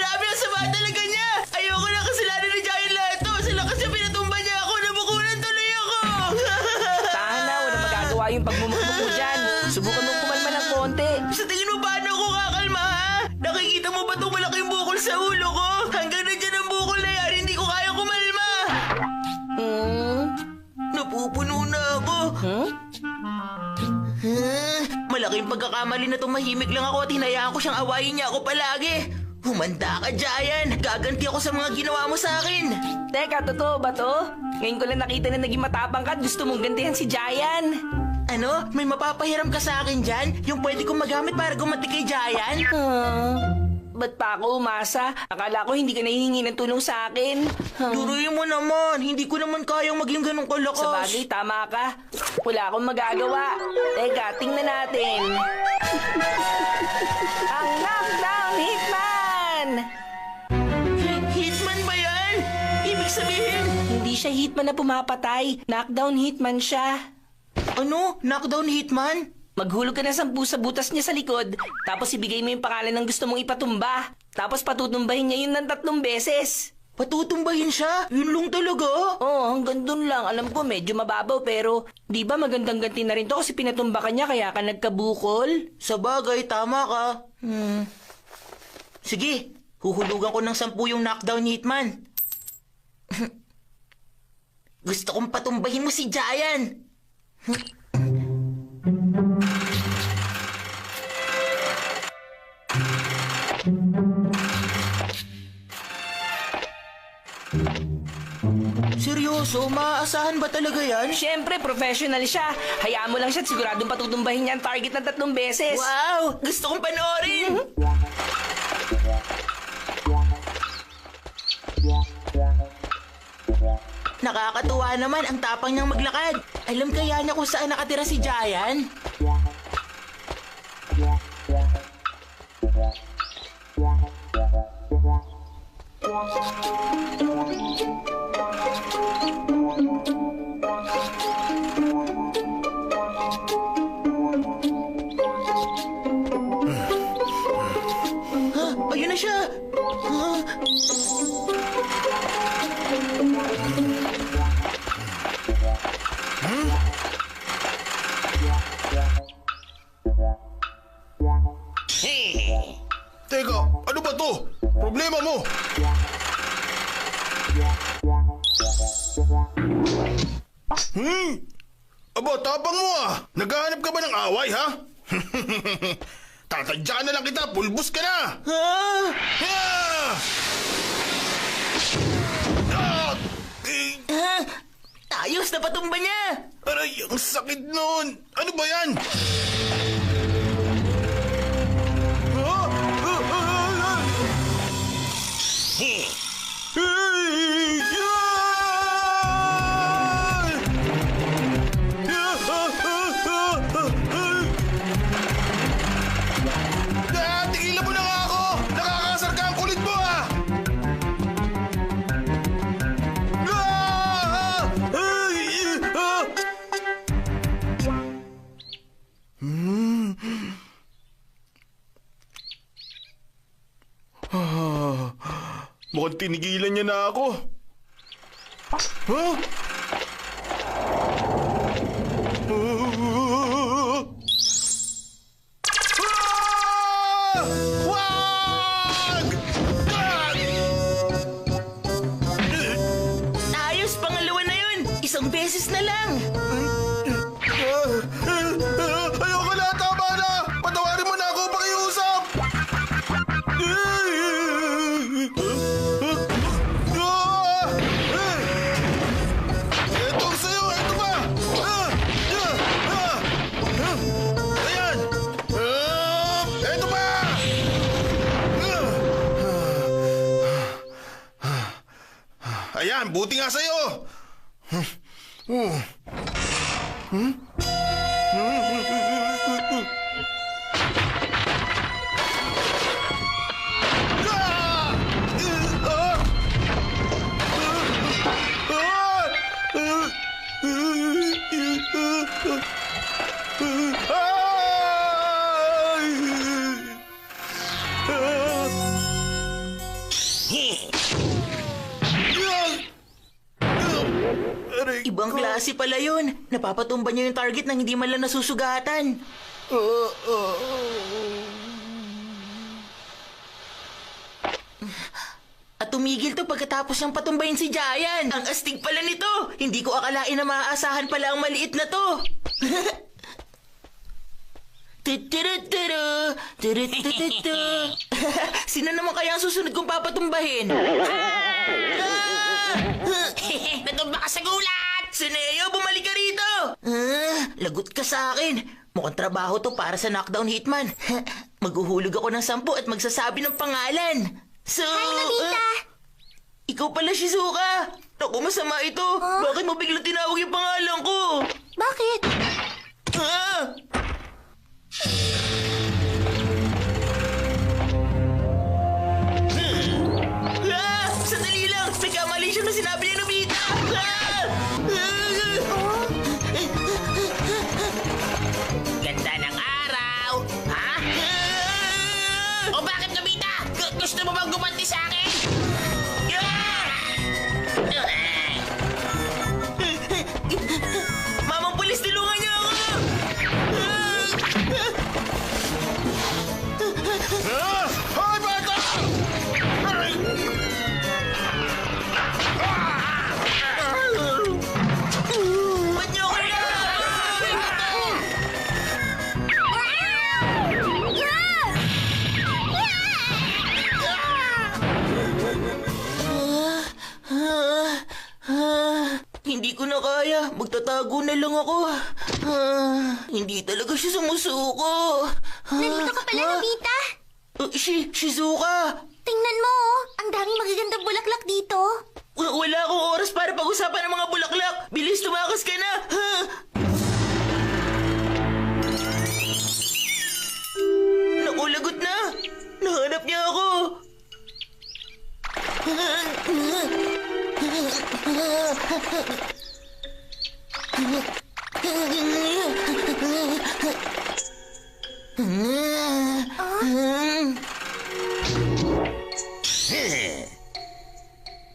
Grabe ang sama talaga niya! Ayoko na kasalanan ni Giant lahat to! Sa lakas niya pinatumba niya ako! Nabukulan tuloy ako! Tahan na, walang magagawa yung pagmumukmuk mo dyan. Subukan mong kumalma ng konti. Sa tingin mo paano ako kakalma, ha? Nakikita mo ba itong malaking bukol sa ulo ko? Hanggang na dyan ang bukol na yan, hindi ko kaya kumalma! Napupuno na ako. Malaking pagkakamali na tumahimik lang ako at hinayaan ko siyang awayin niya ako palagi. Humanda ka, Giant. Gaganti ako sa mga ginawa mo sa akin. Teka, totoo ba to? Ngayon ko lang nakita na naging matapang ka at gusto mong gantihan si Giant. Ano? May mapapahiram ka sa akin dyan? Yung pwede kong magamit para gumanti kay Giant? Ba't pa ako umasa? Akala ko hindi ka nahihingi ng tulong sa akin. Duruin mo naman. Hindi ko naman kayang maging ganun kalakas. Sa bagay, tama ka. Wala akong magagawa. Teka, tingnan natin. Ang knockdown hitman! Hitman ba yan? Ibig sabihin... Hindi siya hitman na pumapatay. Knockdown hitman siya. Ano? Knockdown hitman? Maghulog ka na 10 sa butas niya sa likod, tapos ibigay mo yung pangalan ng gusto mong ipatumba. Tapos patutumbahin niya yun ng 3 beses. Patutumbahin siya? Yun lang talaga? Oo, hanggang dun lang. Alam ko medyo mababaw pero di ba magandang ganti na rin to kasi pinatumba ka niya kaya ka nagkabukol? Sa bagay, tama ka. Sige, huhulugan ko ng 10 yung knockdown hitman. Gusto kong patumbahin mo si Giant. Seryoso? Maaasahan ba talaga yan? Siyempre, professional siya. Hayaan mo lang siya at siguradong patutumbahin niya ang target ng 3 beses. Wow! Gusto kong panoorin! Nakakatuwa naman ang tapang niyang maglakad. Alam kaya niya kung saan nakatira si Giant? Ayun na siya! Teka, ano ba to? Problema mo? Aba, tapang mo ah! Naghahanap ka ba ng away, ha? Tatadya na lang kita, pulbos ka na! Ah! Ah! Ah! Ah! Ayos na patumba niya! Aray, ang sakit nun! Ano ba yan? Ah! Ah! Ah! Ah! Hey! Ah! Tigilan mo na nga ako! Nakakasar ka ang kulit mo, ah! Mukhang tinigilan niya na ako. Huh? Wag! Ayos, pangalawa na yun! Isang beses na lang! Ayoko na, tama na! Patawarin mo na ako, pakiusap! Ito ang sa'yo, ito pa! Ayan! Ito pa! Ayan, buti nga sa'yo! Aray Ibang klase pala yun. Napapatumba niya yung target nang hindi man lang nasusugatan. At tumigil to pagkatapos niyang patumbayin si Giant. Ang astig pala nito. Hindi ko akalain na maaasahan pala ang maliit na to. Tuturuturu, turutututu. Sino naman kaya ang susunod kong papatumbahin? Natumba ka sa gulat! Sineo, bumalik ka rito! Lagot ka sa akin. Mukhang trabaho to para sa knockdown hitman. Maghuhulog ako ng 10 at magsasabi ng pangalan. So, ikaw pala, Shizuka. Naku, masama ito. Bakit mo biglang tinawag yung pangalan ko? Bakit? Ah! Sandali lang! Nagkamali siya na sinabi ni Nobita! Ganda ng araw! Ha? O bakit, Nobita? Gusto mo bang gumanti sa akin? Mamang pulis, tulungan niyo ako! Hoy, bata! Aray! Ba't niyo ako Hindi ko na kaya. Magtatago na lang ako. Hindi talaga siya sumusuko. Nandito ka pala, Nobita. Shizuka! Tingnan mo, oh. Ang daming magagandang bulaklak dito. Wala akong oras para pag-usapan ng mga bulaklak. Bilis, tumakas ka na. Naku, lagot na. Nahanap niya ako.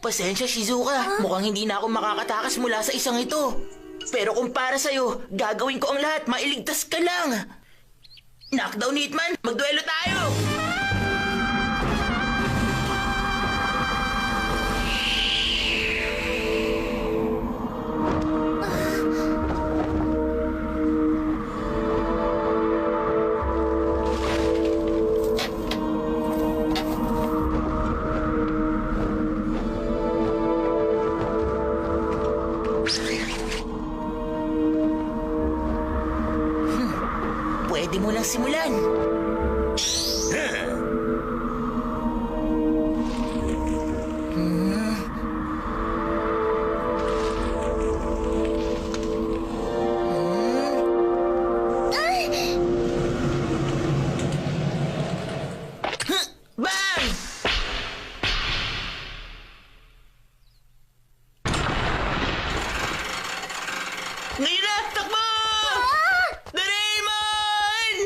Pasensya, Shizuka. Mukhang hindi na ako makakatakas mula sa isang ito. Pero kung para sa'yo, gagawin ko ang lahat. Mailigtas ka lang. Knockdown, Hitman! Magduelo tayo! Pwede mo lang simulan. Bang! Ngayon na! Takbo! Doraemon!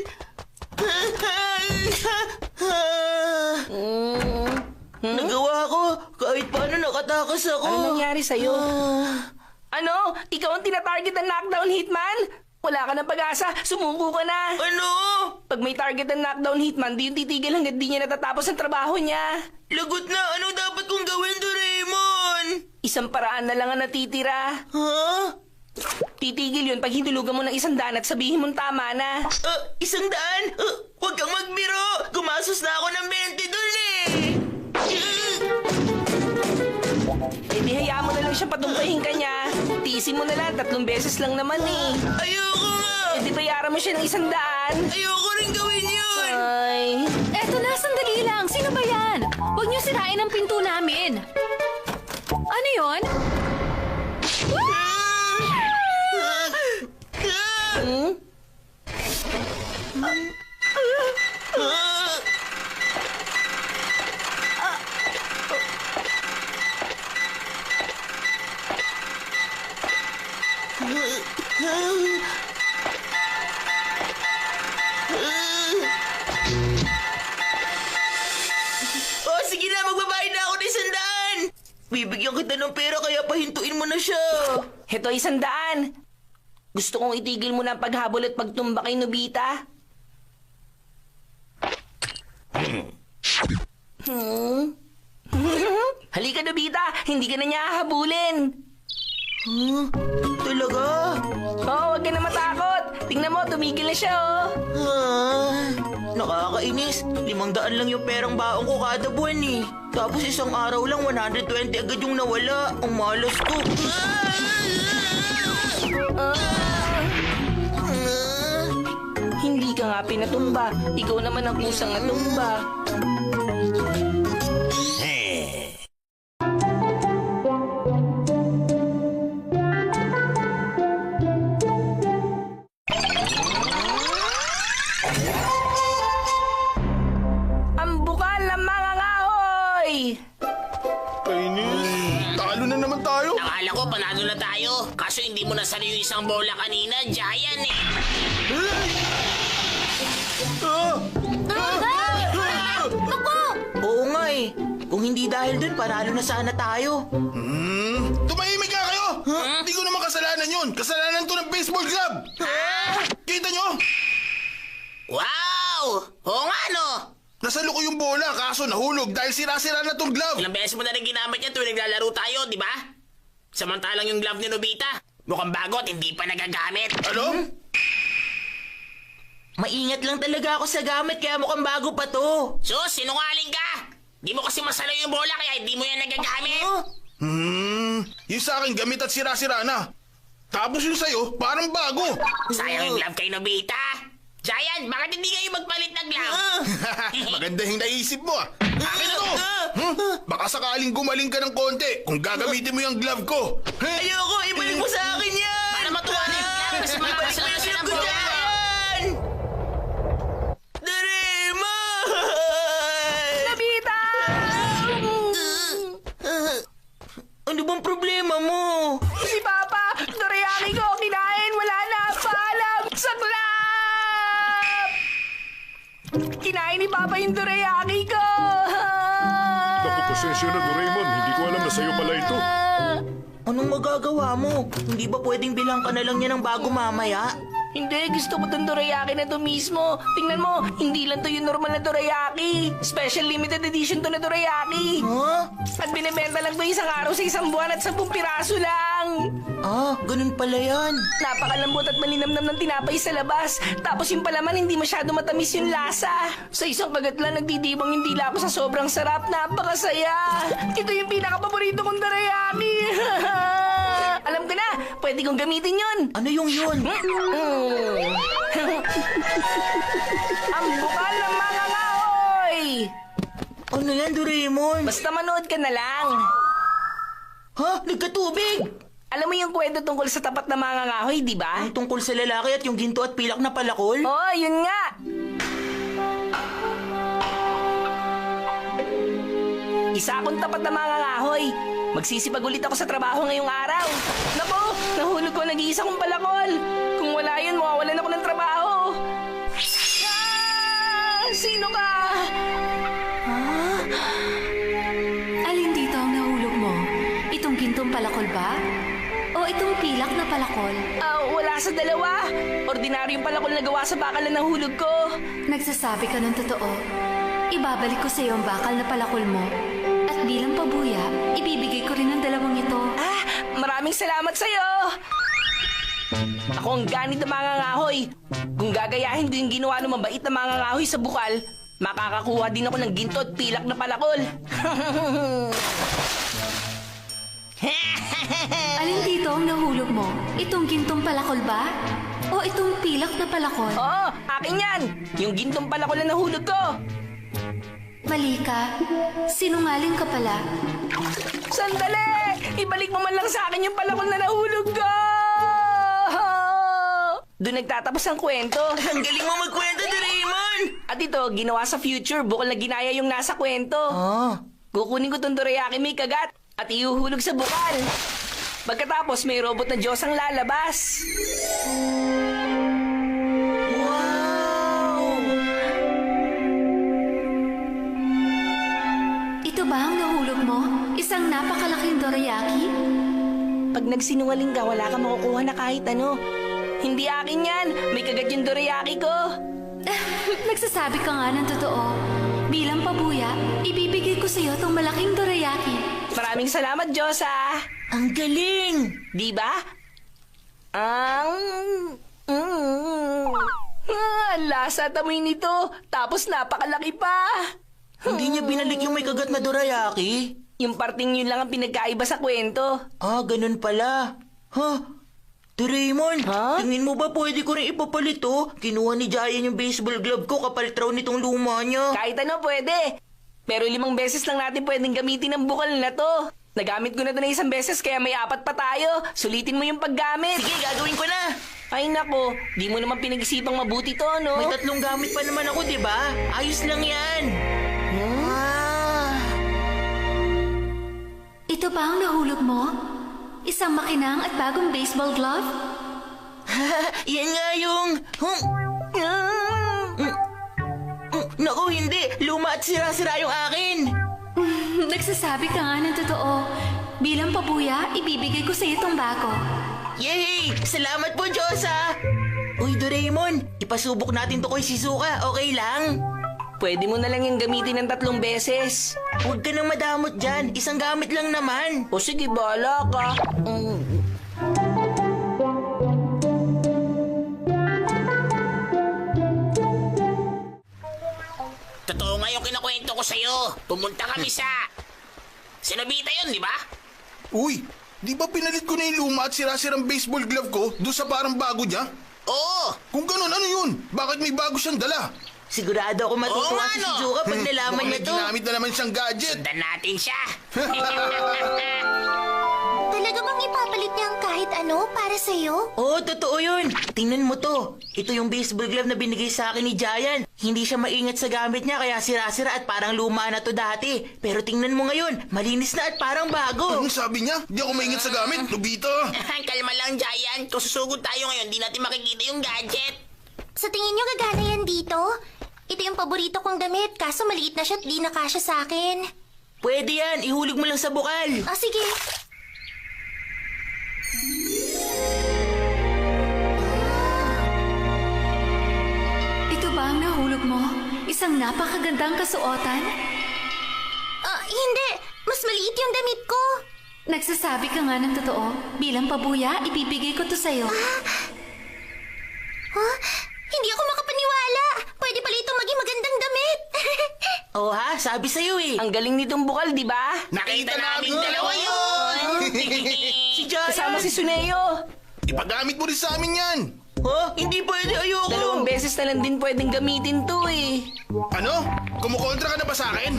Nagawa ko. Kahit paano nakatakas ako. Ano nangyari sa'yo? Ano? Ikaw ang tinatarget ng knockdown hitman? Wala ka ng pag-asa. Sumuko ka na. Ano? Pag may target ng knockdown hitman, di yung titigil hanggang di niya natatapos ang trabaho niya. Lagot na. Ano dapat kong gawin, Doraemon? Isang paraan na lang ang natitira. Ha? Titigil yun pag hinulugan mo ng 100 at sabihin mong tama na. 100? Huwag kang magbiro. Gumasos na ako ng 20 dun eh. Eh di hayaan mo na lang siya patumbahin ka niya. Tiisin mo na lang, 3 beses lang naman eh. Ayoko nga. Eh di bayaran mo siya ng 100. Ayoko rin gawin yun. Ay... Eto na, sandali lang. Sino ba yan? Huwag niyo sirain ang pinto namin. Ano yon? Hmm? Sige na, magbabayad na ako ng 100. Bibigyan kita ng pera kaya pahintuin mo na siya. Heto 100. Gusto kong itigil mo na ang paghabol at pagtumba kay Nobita. Halika, Nobita. Hindi ka na niya hahabulin. Talaga? Huwag ka na matakot. Tingnan mo, tumigil na siya, Nakakainis. 500 lang yung perang baon ko kada buwan eh. Tapos isang araw lang 120 agad yung nawala. Ang malas ko. Hindi ka nga pinatumba. Ikaw naman ang kusang natumba. Ang bukal ng mga ngahoy! Kainis. Talo na naman tayo. Akala ko panalo na tayo. Kaso hindi mo nasali yung isang bola kanina, Giant eh. Oo nga eh. Kung hindi dahil dun, panalo na sana tayo. Tumahimik nga kayo. Hindi ko naman kasalanan yun. Kasalanan to ng baseball club. Kita nyo? Wow! Oo nga no! Nasalo ko yung bola kaso nahulog dahil sira-sira na tong glove. Ilang beses mo na rin ginamit yan tuwing naglalaro tayo, di ba? Samantalang yung glove ni Nobita, mukhang bago at hindi pa nagagamit. Ano? Maingat lang talaga ako sa gamit kaya mukhang bago pa to. Sus, sinungaling ka! Di mo kasi masalo yung bola kaya hindi mo yan nagagamit. Yung sa akin gamit at sira-sira na. Tapos yung sa'yo, parang bago. Sayang yung glove kay Nobita. Giant, bakit hindi kayo magpalit ng glove? Maganda yung naisip mo ah. Akin na to! Baka sakaling gumaling ka ng konti kung gagamitin mo yung glove ko. Ayoko, ibalik mo sa akin yan! Para matuwa na yung glove kasi mabalik sa kasi ng bola. Doraemon! Nobita! Ano bang problema mo? Si Papa! Dorayaki ko! Kinain! Wala na! Paalam! Sa club! Kinain ni Papa yung dorayaki ko! Naku, pasensya na, Doraemon. Hindi ko alam na sa'yo pala ito. Anong magagawa mo? Hindi ba pwedeng bilang ka na lang niya ng bago mamaya? Hindi, gusto ko tong dorayaki na to mismo. Tingnan mo, hindi lang to yung normal na dorayaki. Special limited edition to na dorayaki. Huh? At binibenta lang to isang araw sa isang buwan at 10 piraso lang. Ganun pala yan. Napakalambot at malinamnam ng tinapay sa labas. Tapos yung palaman, hindi masyado matamis yung lasa. Sa isang kagat lang, nagdidibang hindi lang ako sa sobrang sarap. Napakasaya. Ito yung pinaka-paborito kong dorayaki. Alam ko na, pwede kong gamitin yun. Ano yung yun? Ang bukal ng mga ngahoy. Ano yan, Doraemon? Basta manood ka na lang. Ha? Nagkatubig! Alam mo yung kwento tungkol sa tapat na mga ngahoy, di ba? Ang tungkol sa lalaki at yung ginto at pilak na palakol? Oo, yun nga. Isa akong tapat na mga ngahoy. Magsisipag ulit ako sa trabaho ngayong araw. Naku, nahulog ko nag-iisa kong palakol. Kung wala yun, mawawalan ako ng trabaho. Sino ka? Alin dito ang nahulog mo? Itong gintong palakol ba? O itong pilak na palakol? Wala sa dalawa. Ordinaryong palakol na gawa sa bakal na nahulog ko. Nagsasabi ka ng totoo. Ibabalik ko sa iyo ang bakal na palakol mo. At bilang pabuya, ibibigay ko rin ang dalawang ito. Maraming salamat sa'yo. Ako ang ganit ng mga ngahoy. Kung gagayahin ko yung ginawa ng mabait na mga ngahoy sa bukal, makakakuha din ako ng ginto at pilak na palakol. Alin dito ang nahulog mo? Itong gintong palakol ba? O itong pilak na palakol? Oo, akin yan. Yung gintong palakol na nahulog ko. Mali ka. Sinungaling ka pala. Sandali! Ibalik mo man lang sa akin yung palakol na nahulog ko! Doon nagtatapos ang kwento. Ang galing mo magkwento, Doraemon! At ito, ginawa sa future, bukal na ginaya yung nasa kwento. Kukunin ko tong dorayaki may kagat at ihuhulog sa bukal. Pagkatapos, may robot na Diyos ang lalabas. Wow! 1, Ito ba ang nahulog mo? Isang napakalaking dorayaki? Pag nagsinungaling ka, wala kang makukuha na kahit ano. Hindi akin yan. May kagat yung dorayaki ko. Nagsasabi ka nga ng totoo. Bilang pabuya, ibibigay ko sa iyo tong malaking dorayaki. Maraming salamat, Diyosa. Ang galing! Di ba? Lasa at amoy nito. Tapos napakalaki pa. Hindi niya binalik yung may kagat na dorayaki. Yung parting yun lang ang pinagkaiba sa kwento. Ah, ganun pala. Ha? Doraemon, Ha? tingin mo ba pwede ko rin ipapalit to? Kinuha ni Giant yung baseball glove ko, kapalit raw nitong luma niya. Kahit ano, pwede. Pero 5 beses lang natin pwedeng gamitin ang bukal na to. Nagamit ko na to na 1 beses kaya may 4 pa tayo. Sulitin mo yung paggamit. Sige, gagawin ko na. Ay nako, di mo naman pinag-isipang mabuti to, no? May 3 gamit pa naman ako, di ba? Ayos lang yan. Ah. Ito ba ang nahulog mo? Isang makinang at bagong baseball glove? Yan nga yung... Naku, hindi. Luma at sira-sira yung akin. Nagsasabi ka nga ng totoo. Bilang pabuya, ibibigay ko sa iyo tong bago. Yay! Salamat po, Diyosa! Uy, Doraemon, ipasubok natin to kay Shizuka, okay lang? Pwede mo na lang yung gamitin ng 3 beses. Huwag ka nang madamot dyan, isang gamit lang naman. O sige, bahala ka. Totoo nga yung kinakwento ko sa'yo. Pumunta kami sa Nobita yun, di ba? Uy, di ba pinalit ko na yung luma at sira-sirang baseball glove ko doon sa parang bago niya? Oo. Kung ganun, ano yun? Bakit may bago siyang dala? Sigurado ako matutuwa Oo, si ano? Shizuka pag nalaman Mukhang niya may to. ginamit na naman siyang gadget. Sundan natin siya. Talaga bang ipapalit niya ang kahit ano para sa'yo? Oo, totoo yun. Tingnan mo to. Ito yung baseball glove na binigay sa akin ni Giant. Hindi siya maingat sa gamit niya kaya sira-sira at parang luma na to dati. Pero tingnan mo ngayon, malinis na at parang bago. Anong sabi niya? Di ako maingat sa gamit, Nobita. Kalma lang, Giant. Kung susugod tayo ngayon, di natin makikita yung gadget. Sa tingin niyo gagana yan dito? Ito yung paborito kong damit, kaso maliit na siya at di nakasya sa akin. Pwede yan, ihulog mo lang sa bukal. Ah, sige. Ito ba ang nahulog mo? Isang napakagandang kasuotan? Ah, hindi. Mas maliit yung damit ko. Nagsasabi ka nga ng totoo. Bilang pabuya, ibibigay ko to sa'yo. Huh? Hindi ako makapaniwala. Pwede pala itong maging magandang damit. Oo ha, sabi sa'yo eh. Ang galing nitong bukal, di ba? Nakita namin dalawa yun. Si Giant. Kasama si Suneo. Ipagamit mo rin sa amin yan. Ha? Hindi pwede, ayoko. 2 beses na lang din pwedeng gamitin to eh. Ano? Kumukontra ka na ba sa akin?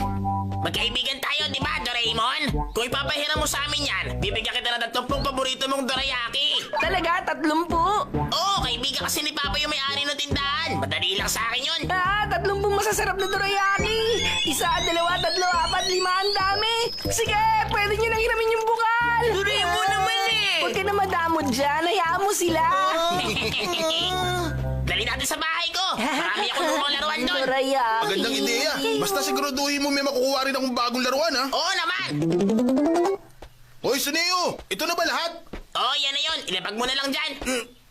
Magkaibigan tayo, di ba, Doraemon? Kung ipapahiram mo sa amin yan, bibigyan kita na 30 paborito mong dorayaki. Talaga, 30? Oo, kaibigan kasi ni Papa yung may-ari ng tindahan. Madali lang sa akin yun. 30 masasarap na dorayaki. 1, 2, 3, 4, 5, ang dami. Sige, pwede nyo nang hiramin yung bukal. Doraemon naman eh. Huwag ka na madamot dyan, hayaan mo sila. Dali natin sa bahay ko. Marami akong lumang laruan doon. Dorayaki. Magandang ideya. Basta siguraduhin mo may makukuha rin akong bagong laruan, ha? Oo naman. Hoy, Suneo! Ito na ba lahat? Oo, yan na yun. Ilapag mo na lang dyan.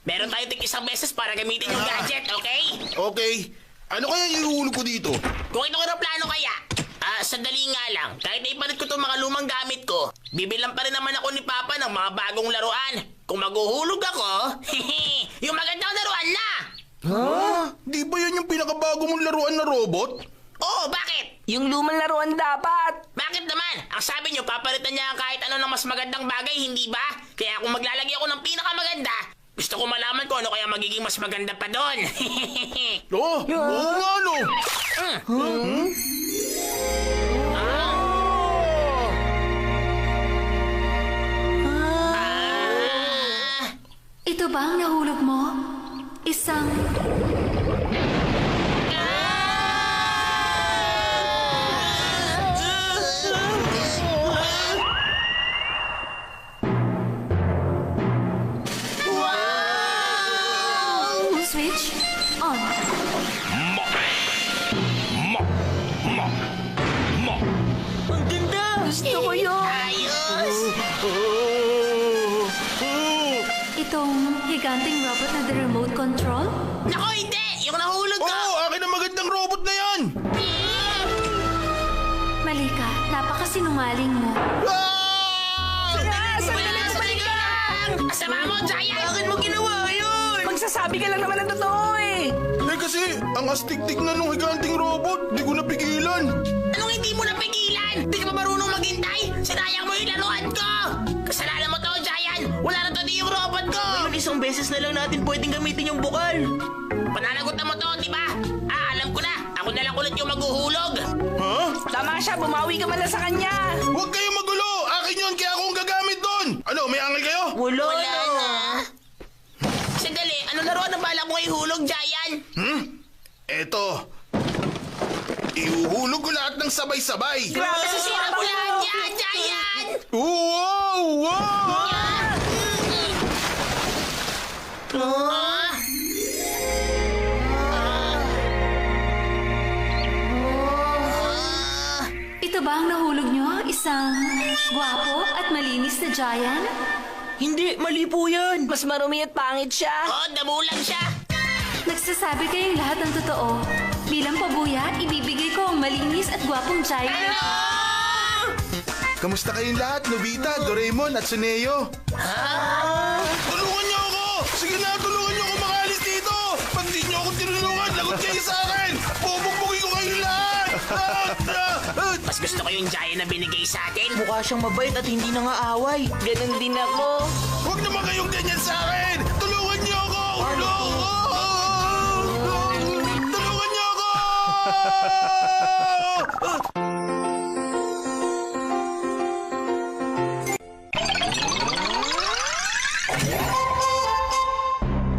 Meron tayo tig 1 beses para gamitin yung gadget, okay? Okay. Ano kaya ihuhulog ko dito? Kung ito plano kaya, sandali nga lang. Kahit naipalit ko itong mga lumang gamit ko, bibilang pa rin naman ako ni Papa ng mga bagong laruan. Kung maguhulog ako, yung magandang laruan na! Di ba yan yung pinakabago mong laruan na robot? Oo, bakit? Yung lumang laruan dapat. Bakit naman? Ang sabi niyo, papalitan niya kahit ano ng mas magandang bagay, hindi ba? Kaya kung maglalagay ako ng pinakamaganda, gusto ko malaman kung ano kaya magiging mas maganda pa doon. Oo nga, no? Ito ba ang nahulog mo? Isang... Switch on. Ang ganda Gusto ko yun. Ayos! Itong higanting robot na the remote control? Nako, hindi! Yung nahulog ko! Oo, akin ang magandang robot na yan! Mali ka, napakasinungaling mo. Sandali ka! Asama mo, Giant! Bakit mo ginawa yun? Magsasabi ka lang naman ng totoo eh. Eh kasi, ang astig-tig na nung higanting robot, di ko napigilan. Anong hindi mo napigilan? Di ka pa marunong maghintay? Sinayang mo yung laruan ko! Kasalanan mo to, Giant! Wala na to di yung robot ko! Ngayon, isang beses na lang natin pwedeng gamitin yung bukal. Pananagutan mo to, di ba? Alam ko na! Ako na lang ulit yung maghuhulog! Ha? Tama siya, bumawi ka man lang sa kanya. Huwag kayong magulo! Akin yun, kaya ako ang gagamit doon! Ano, may angel kayo? Wala, Wala na! Sandali, anong laruan ang balak mo ihulog, Giant? Eto. Ihuhulog ko lahat ng sabay-sabay. Grabe, sisira mo lahat yan, Giant! Wow! Wow! Ah! Ito ba ang nahulog nyo? Isang gwapo at malinis na giant? Hindi, mali po yan. Mas marumi at pangit siya. Oh, damulan siya! Nagsasabi kayong lahat ng totoo. Bilang pabuya, ibibigay ko ang malinis at gwapong giant. Kamusta kayong lahat, Nobita, Doraemon at Tsuneo? Tulungan niyo ako! Sige na, tulungan niyo ako makalis dito! Pag di niyo ako tinulungan, lagot kayo sa akin! Bubugbugin ko kayong lahat! Mas gusto ko yung Giant na binigay sa atin. Mukha siyang mabait at hindi nangaaway. Ganun din ako. Huwag naman kayong ganyan sa akin! Tulungan niyo ako! Tulungan niyo ako!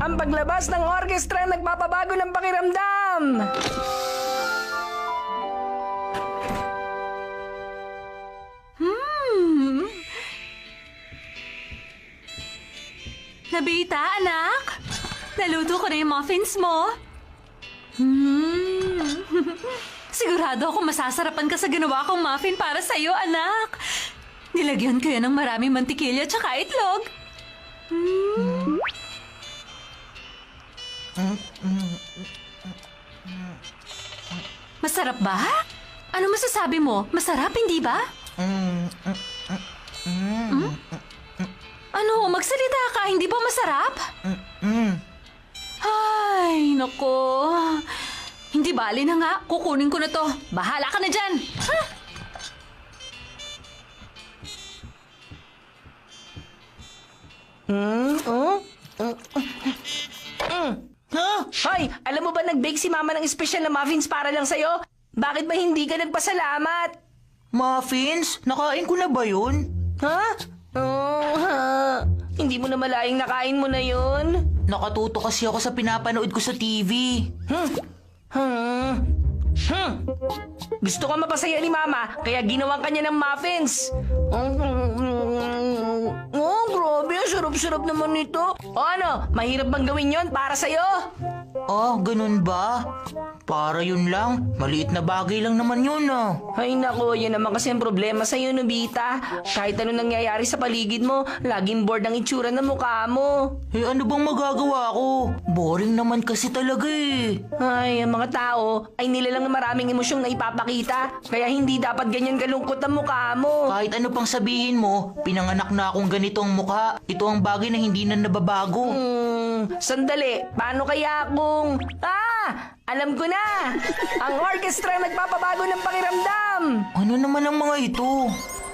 Ang paglabas ng orkestra nagpapabago ng pakiramdam. Nabita, anak? Naluto ko na yung muffins mo. Sigurado ako masasarapan ka sa ginawa kong muffin para sa'yo, anak. Nilagyan ko yan ng maraming mantikilya tsaka itlog. Masarap ba? Ano masasabi mo? Masarap, hindi ba? Ano? Magsalita ka, hindi ba masarap? Ay, nako. Hindi bali na nga. Kukunin ko na to. Bahala ka na dyan. Ha? Hoy, alam mo ba nag-bake si Mama ng espesyal na muffins para lang sa'yo? Bakit ba hindi ka nagpasalamat? Muffins? Nakain ko na ba yun? Ha? Oh, ha. Hindi mo na malayang nakain mo na yun? Nakatuto kasi ako sa pinapanood ko sa TV. Gusto ko mapasaya ni Mama, kaya ginawan kanya ng muffins. Oh, grabe. Sarap-sarap naman nito. O ano, mahirap bang gawin yon para sa'yo? Oh, ganun ba? Para yun lang. Maliit na bagay lang naman yun, ah. Ay nako, yan naman kasi ang problema sa'yo, Nobita. Kahit ano nangyayari sa paligid mo, laging bored ang itsura ng mukha mo. Eh, ano bang magagawa ko? Boring naman kasi talaga eh. Ay, ang mga tao ay nilalang maraming emosyong na ipapakita. Kaya hindi dapat ganyan kalungkot ang mukha mo. Kahit ano pang sabihin mo, pinanganak na akong ganito ang mukha. Ito ang bagay na hindi na nababago. Sandali, paano kaya kung... Alam ko na! Ang orkestra nagpapabago ng pakiramdam! Ano naman ang mga ito?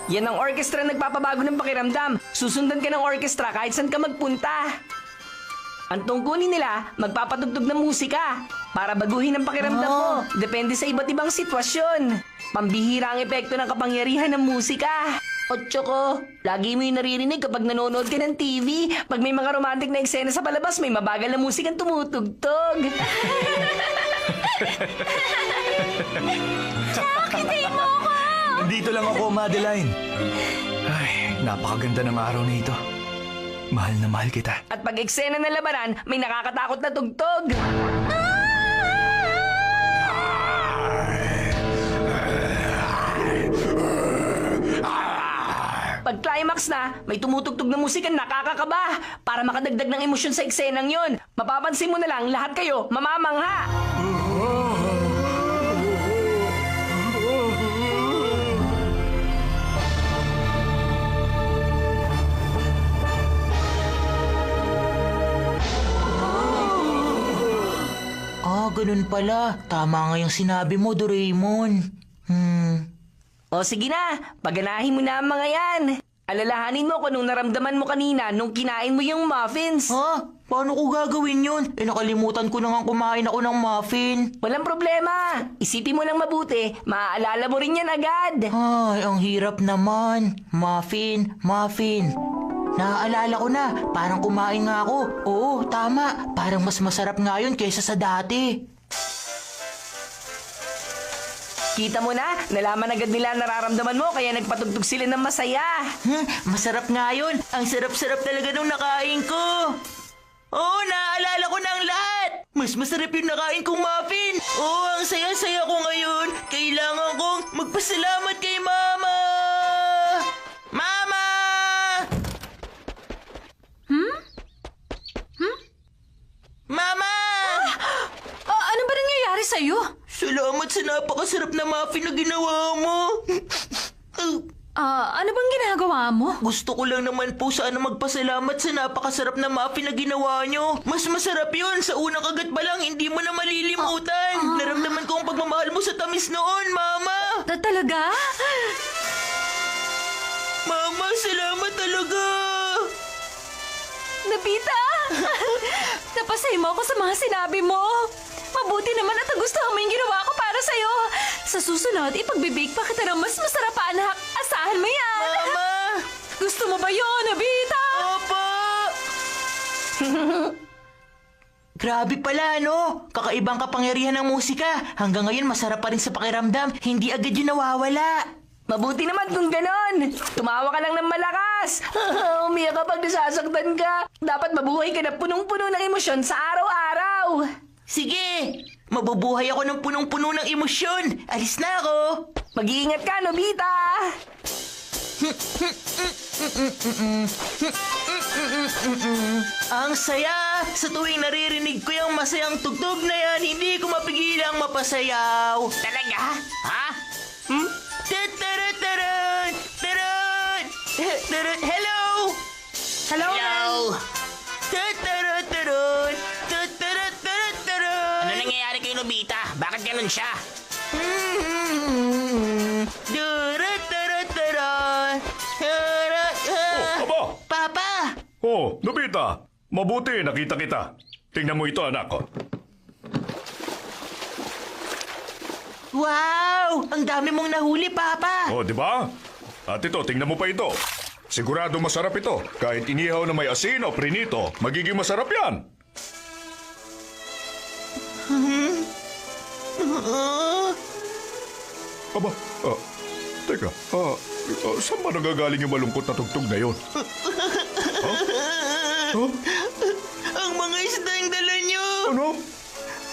Yan ang orkestra nagpapabago ng pakiramdam. Susundan ka ng orkestra kahit saan ka magpunta. Ang tungkulin nila, magpapatugtog ng musika para baguhin ang pakiramdam mo. Depende sa iba't ibang sitwasyon. Pambihira ang epekto ng kapangyarihan ng musika. Otso ko, lagi mo yung naririnig kapag nanonood ka ng TV. Pag may mga romantic na eksena sa palabas, may mabagal na musikang tumutugtog. Sakitin mo ko! Dito lang ako, Madeline. Ay, napakaganda ng araw na ito. Mahal na mahal kita. At pag eksena ng labanan, may nakakatakot na tugtog. climax na, may tumutugtog na musika nakakakaba para makadagdag ng emosyon sa eksenang yon. Mapapansin mo na lang, lahat kayo mamamangha. Ganun pala. Tama nga yung sinabi mo, Doraemon. O sige na, paganahin mo na ang mga yan. Alalahanin mo kung anong naramdaman mo kanina nung kinain mo yung muffins. Ha? Paano ko gagawin yun? Nakalimutan ko na nga kumain ako ng muffin. Walang problema. Isipin mo lang mabuti, maaalala mo rin yan agad. Ay, ang hirap naman. Muffin. Naaalala ko na, parang kumain nga ako. Oo, tama. Parang mas masarap nga yun kaysa sa dati. Kita mo na, nalaman agad nila ang nararamdaman mo kaya nagpatugtog sila ng masaya. Masarap nga yun. Ang sarap-sarap talaga nung nakain ko. Oo, naaalala ko na ang lahat. Mas masarap yung nakain kong muffin. Oo, ang saya-saya ko ngayon. Kailangan kong magpasalamat kay Mama. Mama! Mama! Ano ba nangyayari sa'yo? Salamat sa napakasarap na muffin na ginawa mo. Ano bang ginagawa mo? Gusto ko lang naman po sana magpasalamat sa napakasarap na muffin na ginawa nyo. Mas masarap yun. Sa unang kagat pa lang, hindi mo na malilimutan. Naramdaman ko ang pagmamahal mo sa tamis noon, Mama. Talaga? Mama, salamat talaga. Nabita! Napasay mo ako sa mga sinabi mo. Mabuti naman at nagustuhan mo yung ginawa ko para sa'yo. Sa susunod, ipagbibig pa kita ng mas masarap pa, anak. Asahan mo yan. Mama! Gusto mo ba yun, Nabita? Opo! Grabe pala, no? Kakaibang kapangyarihan ng musika. Hanggang ngayon, masarap pa rin sa pakiramdam. Hindi agad yun nawawala. Mabuti naman kung ganon. Tumawa ka lang ng malakas. Umiyak ka pag nasasaktan ka. Dapat mabuhay ka na punong-puno ng emosyon sa araw-araw. Sige! Mabubuhay ako ng punong-puno ng emosyon. Alis na ako. Mag-iingat ka, Nobita. Ang saya! Sa tuwing naririnig ko yung masayang tugtog na yan, hindi ko mapigilang mapasayaw. Talaga? Ha? Taran! Taran! Hello! Hello, Hello? Taran! Ano nangyayari kay Nobita? Bakit ganun siya? Aba! Papa! Oh, Nobita! Mabuti, nakita kita. Tingnan mo ito, anak ko. Wow! Ang dami mong nahuli, Papa! Oh, di ba? At ito, tingnan mo pa ito. Sigurado masarap ito. Kahit inihaw na may asin o prinito, magiging masarap yan. Aba, teka, saan ba nagagaling yung malungkot na tugtog na yun? Ang mga isda ang dala nyo! Ano?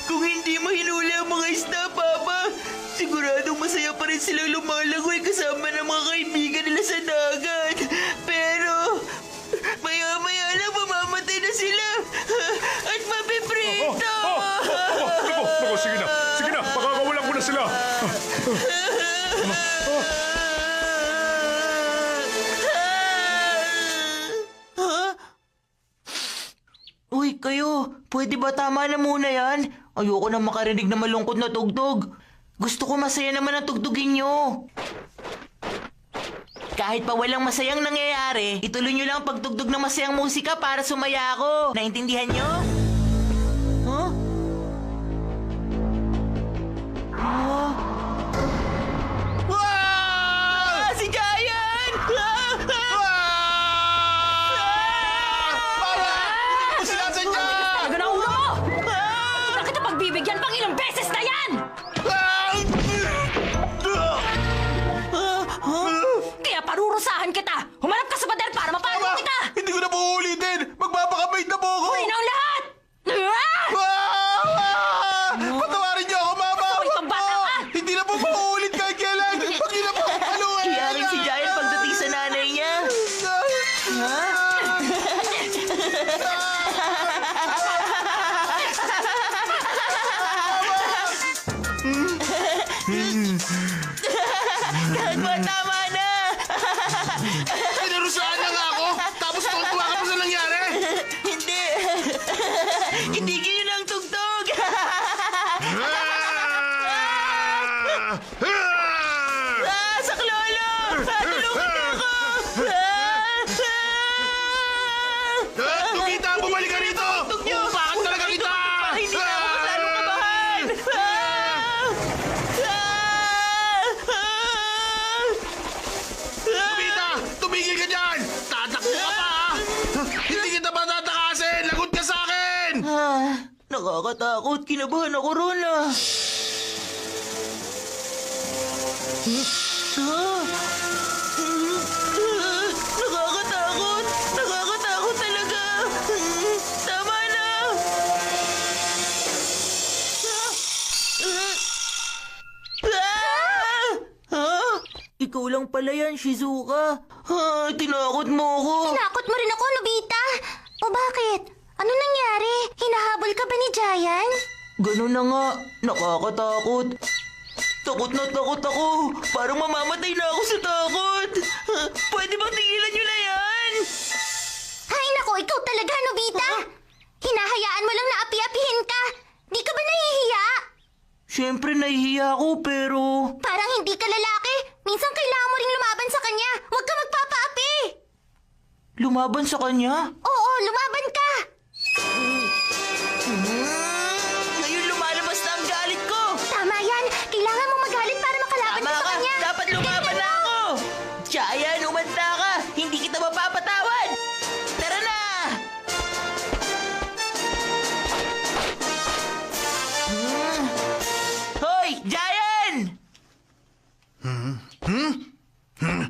Kung hindi mo hinuli ang mga isda, Papa, siguradong masaya pa rin silang lumalagoy kasama ng mga kaibigan nila sa dagat. Pero, maya-maya lang mamamatay na sila at mapiprito! Naku, sige na, pakakawalan ko na sila. Uy, kayo, pwede ba tama na muna yan? Ayoko na makarinig na malungkot na tugtog. Gusto ko masaya naman ang tugtugin nyo. Kahit pa walang masayang nangyayari, ituloy nyo lang ang pagtugtog ng masayang musika para sumaya ako. Naintindihan nyo? Huh? Huh? Wow! Si Giant! Talaga na ulo mo! Hindi na kita pagbibigyan pang ilang beses na yan! Kaya parurusahan kita! Humanap ka sa pader para mapalo kita! Hindi ko na po uulitin! Magpapakabait na po ako! Huli na ang lahat! Patawarin niyo ako, Mama! Hoy, pambata ka! Hindi na po mauulit kahit kailan! Huwag niyo na po! Iyaring si Giant pagdating sa nanay niya. Pinarusahan na nga ako, tapos tuwa ka pa sa nangyari. Hindi! Hindi yun ang tugtog! Saklolo! Tulungan niyo ako! Nobita, bumalik ka rito! Bakit talaga kita? Hindi na ako masyadong kabahan! Nobita, tumigil ka dyan! Tatakbo ka pa, ha? Hindi kita ba tatakasin? Lagot ka sa akin! Nakakatakot. Kinabahan ako ron ah. Nakakatakot. Nakakatakot talaga. Tama na. Ikaw lang pala yan, Shizuka. Tinakot mo ako. Tinakot mo rin ako, Nobita. O bakit? Ano nangyari? Hinahabol ka ba ni Giant? Ganun na nga. Nakakatakot. Takot na takot ako. Parang mamamatay na ako sa takot. Pwede bang tigilan nyo na yan? Hay nako, ikaw talaga, Nobita. Hinahayaan mo lang na api-apihin ka. Di ka ba nahihiya? Siyempre nahihiya ako pero... Parang hindi ka lalaki. Minsan kailangan mo ring lumaban sa kanya. Huwag ka magpapaapi. Lumaban sa kanya? Oo, lumaban ka. Ngayon lumalabas na ang galit ko. Tama yan. Kailangan mo magalit para makalaban Tama ka sa ka. kanya. Dapat lumaban na ako. Giant, umanda ka. Hindi kita mapapatawad. Tara na. Hoy, Giant!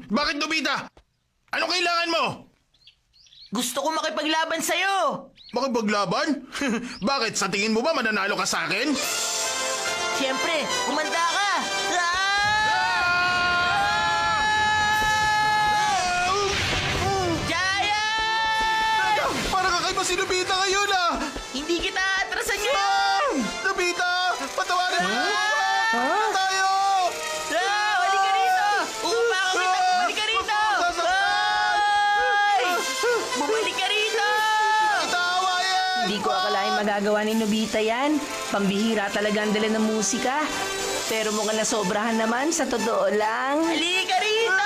Bakit, Nobita? Ano kailangan mo? Gusto ko makipaglaban sa'yo. Makipaglaban? Bakit? Sa tingin mo ba mananalo ka sa akin? Siyempre, umanda ka. Giant! Para kakaiba si Nobita ngayon, ah! Hindi kita atrasan yun! Nobita! Patawarin mo! Tayo! Balik ka rito! Uupa ka kita! Bumalik ka rito! Ay! Bumalik ka rito! Itawayan! Hindi ko akalain magagawa ni Nobita yan. Pambihira talaga ang dala ng musika. Pero mukhang nasobrahan naman, sa totoo lang. Halika rito!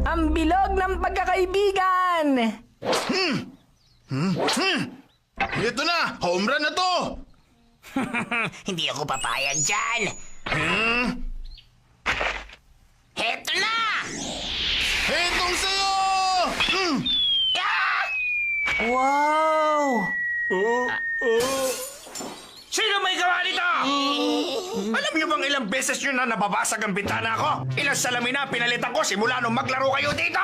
Ang bilog ng pagkakaibigan! Ito na! Home run na to! Hindi ako papayag dyan. Heto na! Hetong sa'yo! Ah! Wow! Sino may gawa nito? Alam niyo bang ilang beses nyo na nababasag ang bintana ko? Ilang salamin na pinalitan ko simula nung maglaro kayo dito?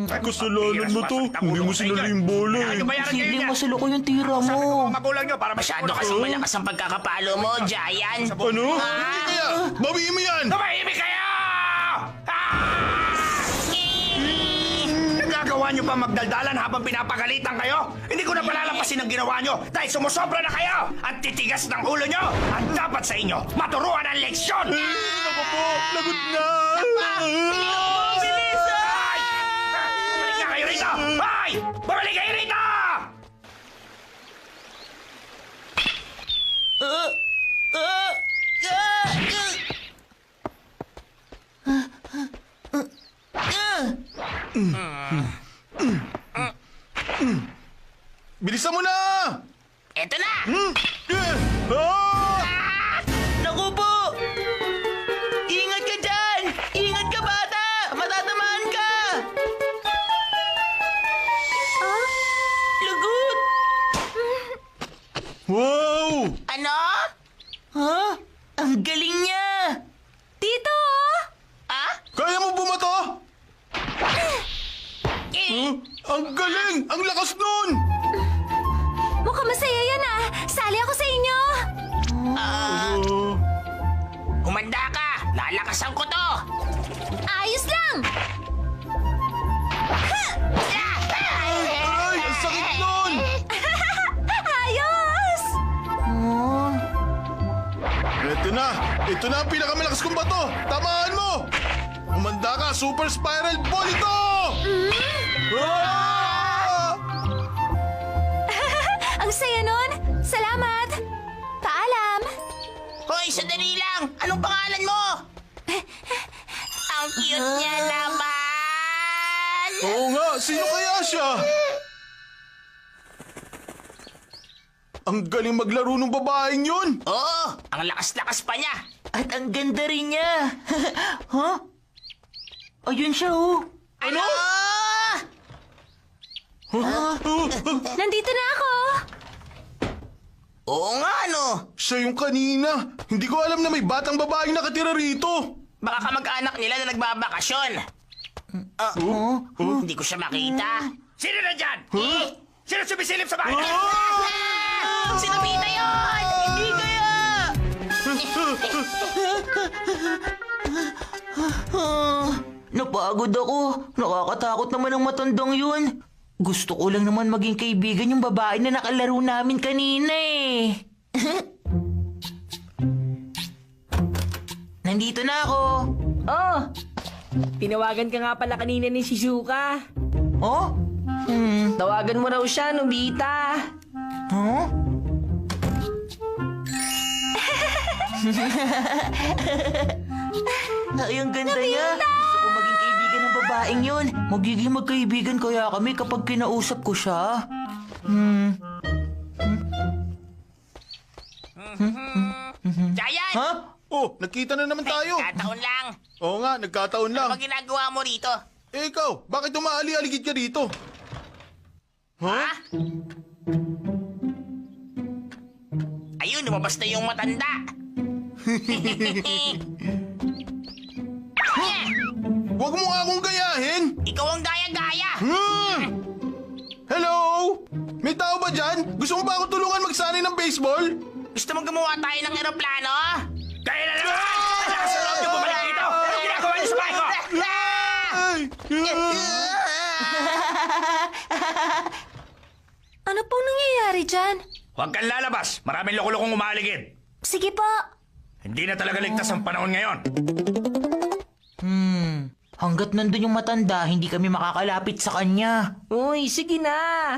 Kasalanan mo to. Hindi mo sinali yung bola, eh. Bayaran kayo Simpleng niya. masalo ko yung tira Sabi ko mo. mga magulang nyo para Masyado kasing malakas ang pagkakapalo mo, Giant. Ano? Hindi kaya! Bawiin mo yan! Tumahimik kayo! Nagagawa nyo pa magdaldalan habang pinapagalitan kayo? Hindi ko na palalampasin ang ginawa nyo dahil sumusobra na kayo! Ang titigas ng ulo nyo! Ang dapat sa inyo, maturuan ang leksyon! Ako po! Lagot na! Bilis! Ay! Bumalik nga kayo rito! Ay! Bumalik kayo rito! Bilisan mo na! Eto na! Naku po! Ingat ka dyan! Ingat ka, bata! Matatamaan ka! Lagot! Wow! Ano? Ha? Ang galing niya! Tito! Ah? Kaya mo bumato? Ang galing! Ang lakas nun! Mukhang masaya yan ah. Sali ako sa inyo. Humanda ka! Lalakasan ko to! Ayos lang. Ah! Ito na ang pinakamalakas kong bato! Tamaan mo! Umanda ka, Super Spiral Ball ito! Ah! Ang saya nun! Salamat! Paalam! Hoy, sandali lang! Anong pangalan mo? Ang cute niya naman! Oo nga, sino kaya siya? Ang galing maglaro ng babaeng yun! Oo, ang lakas-lakas pa niya. At ang ganda rin niya. Huh? Ayun siya, oh. Ano? Nandito na ako! Oo nga, no? Siya yung kanina. Hindi ko alam na may batang babaeng nakatira rito. Baka kamag-anak nila na nagbabakasyon. Hindi ko siya makita. Sino na dyan? Sino sumisilip sa bahay? Sino Pita yun? Hindi kaya! Napagod ako. Nakakatakot naman ang matandang yun. Gusto ko lang naman maging kaibigan yung babae na nakalaro namin kanina eh. Nandito na ako. Oh! Tinawagan ka nga pala kanina ni Shizuka. Oh? Tawagan mo raw siya, Nobita. Huh? Ay, ang ganda niya. Gusto ko maging kaibigan ng babaeng yun. Magiging magkaibigan kaya kami kapag kinausap ko siya. Giant! Ha? Oh, nagkita na naman tayo. Kataon lang. Oo nga, nagkataon lang. Ano ginagawa mo rito? Eh ikaw, bakit umaali-aligid ka dito? Ha? Ayun, lumabas na yung matanda. Huwag mo nga akong gayahin! Ikaw ang gaya-gaya. Hello? May tao ba dyan? Gusto mo ba ako tulungan magsanay ng baseball? Gusto mo gumawa tayo ng eroplano? Kaya na naman! Malakas sa loob niyo bumalik dito! Anong ginagawa niyo sa bahay ko? Ay! Ano pong nangyayari dyan? Huwag kang lalabas! Maraming loko-lokong umaaligid! Sige po. Hindi na talaga ligtas ang panahon ngayon. Hanggat nandun yung matanda, hindi kami makakalapit sa kanya. Uy, sige na.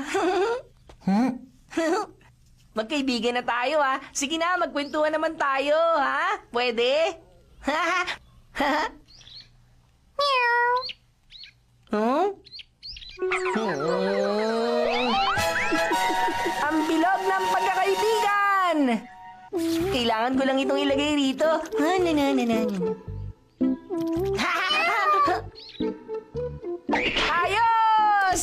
Magkaibigan na tayo, ha? Sige na, magkwentuhan naman tayo, ha? Pwede? Meow. Huh? Ang bilog ng pagkakaibigan! Kailangan ko lang itong ilagay rito. Ayos!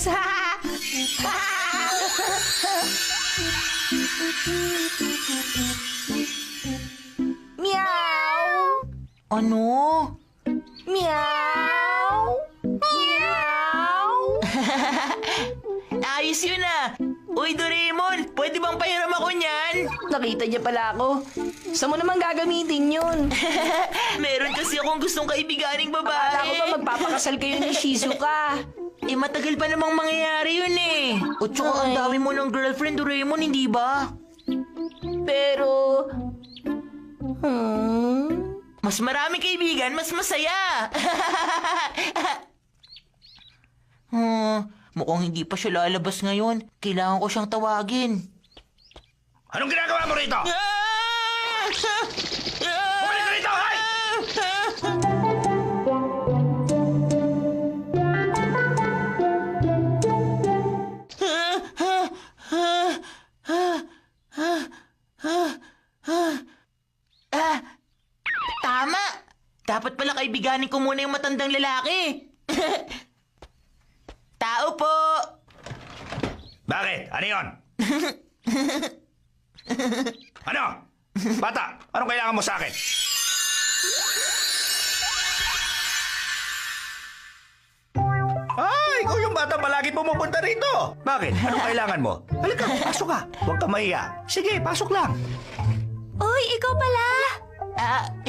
Meow! Ano? Meow! Meow! Ayos yun ah! Uy, Doraemon! Pwede bang pahiram ako niyan? Nakita niya pala ako. Saan mo naman gagamitin yun? Meron kasi akong gustong kaibiganing Akala ko babae. ba magpapakasal kayo ni Shizuka? Eh, matagal pa namang mangyayari yun eh. O tsaka ang dami mo ng girlfriend, Doraemon, hindi ba? Pero... Mas marami kaibigan, mas masaya. Mukhang hindi pa siya lalabas ngayon. Kailangan ko siyang tawagin. Anong ginagawa mo rito? Bumalik ka rito, hay! Tama! Dapat pala kaibiganin ko muna yung matandang lalaki. Tao po! Bakit? Ano yun? Ano? Bata, anong kailangan mo sa akin? Ay, ikaw yung bata palagi pumupunta rito. Bakit? Anong kailangan mo? Halika, pasok ka. Huwag ka mahiya. Sige, pasok lang. Uy, ikaw pala!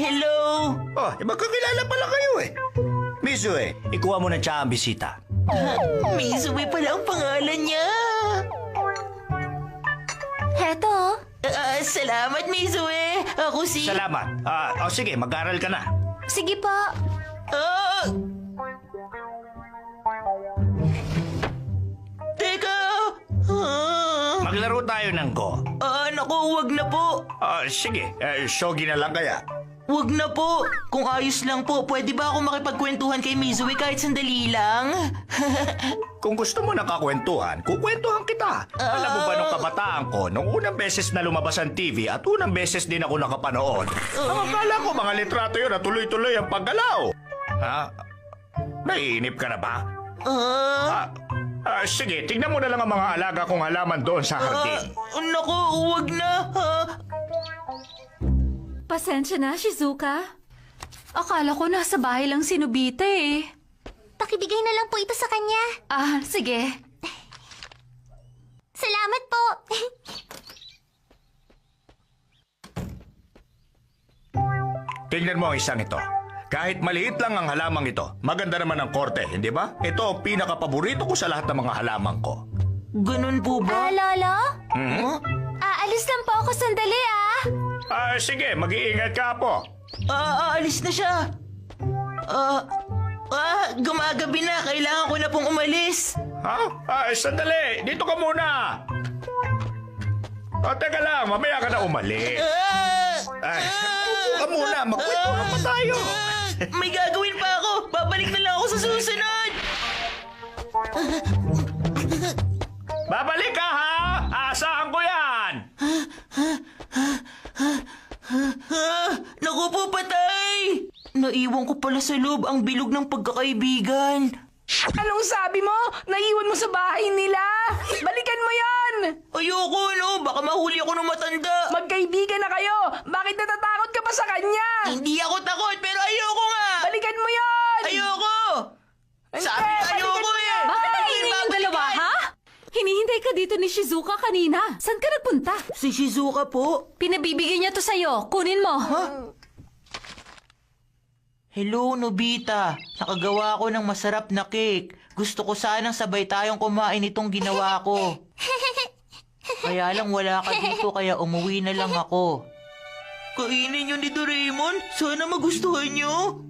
Hello! Oh, magkakilala pala kayo eh. Mizue, ikuha mo na siya ang bisita. Mizue pala ang pangalan niya. Heto. Salamat, Mizue. Ako si... Salamat. Sige, mag-aral ka na. Sige po. Ah! Teka! Maglaro tayo ng Go. Naku, wag na po. Sige, shogi na lang kaya. Wag na po. Kung ayos lang po, pwede ba ako makipagkwentuhan kay Mizue kahit sandali lang? Kung gusto mo nakakwentuhan, kukwentuhan kita. Alam mo ba nung kabataan ko, nung unang beses na lumabas ang TV at unang beses din ako nakapanood, ang akala ko mga litrato yun at tuloy-tuloy ang paggalaw. Ha? Naiinip ka na ba? Sige, tingnan mo na lang ang mga alaga kong halaman doon sa hardin. Naku, wag na. Pasensya na, Shizuka. Akala ko nasa bahay lang si Nobita eh. Pakibigay na lang po ito sa kanya. Sige. Salamat po. Tingnan mo ang isang ito. Kahit maliit lang ang halamang ito, maganda naman ang korte, hindi ba? Ito ang pinakapaborito ko sa lahat ng mga halamang ko. Ganun po ba? Lolo? Huh? Aalis lang po ako sandali, Sige, mag-iingat ka po. Aalis na siya. Gumagabi na. Kailangan ko na pong umalis. Sandali, dito ka muna. Teka lang, mamaya ka na umalis. Upo ka muna, magkwentuhan pa tayo. May gagawin pa ako. Babalik na lang ako sa susunod. Babalik ka, ha? Aasahan ko yan. Naku po, patay! Naiwan ko pala sa loob ang bilog ng pagkakaibigan. Anong sabi mo? Naiwan mo sa bahay nila? Balikan mo yan! Ayoko, no? Baka mahuli ako ng matanda. Magkaibigan na kayo! Bakit natatakot ka pa sa kanya? Hindi ako takot, pero ayoko nga! Balikan mo yan! Ayoko! Sabi balikan ayoko mo eh! yan! Bakit nangingi yung dalawa, ha? Hinihintay ka dito ni Shizuka kanina. Saan ka nagpunta? Si Shizuka po. Pinabibigyan niya to sa'yo. Kunin mo. Hello, Nobita. Nakagawa ko ng masarap na cake. Gusto ko sanang sabay tayong kumain itong ginawa ko. Kaya lang wala ka dito kaya umuwi na lang ako. Kainin yun ni Doraemon. Sana magustuhan niyo.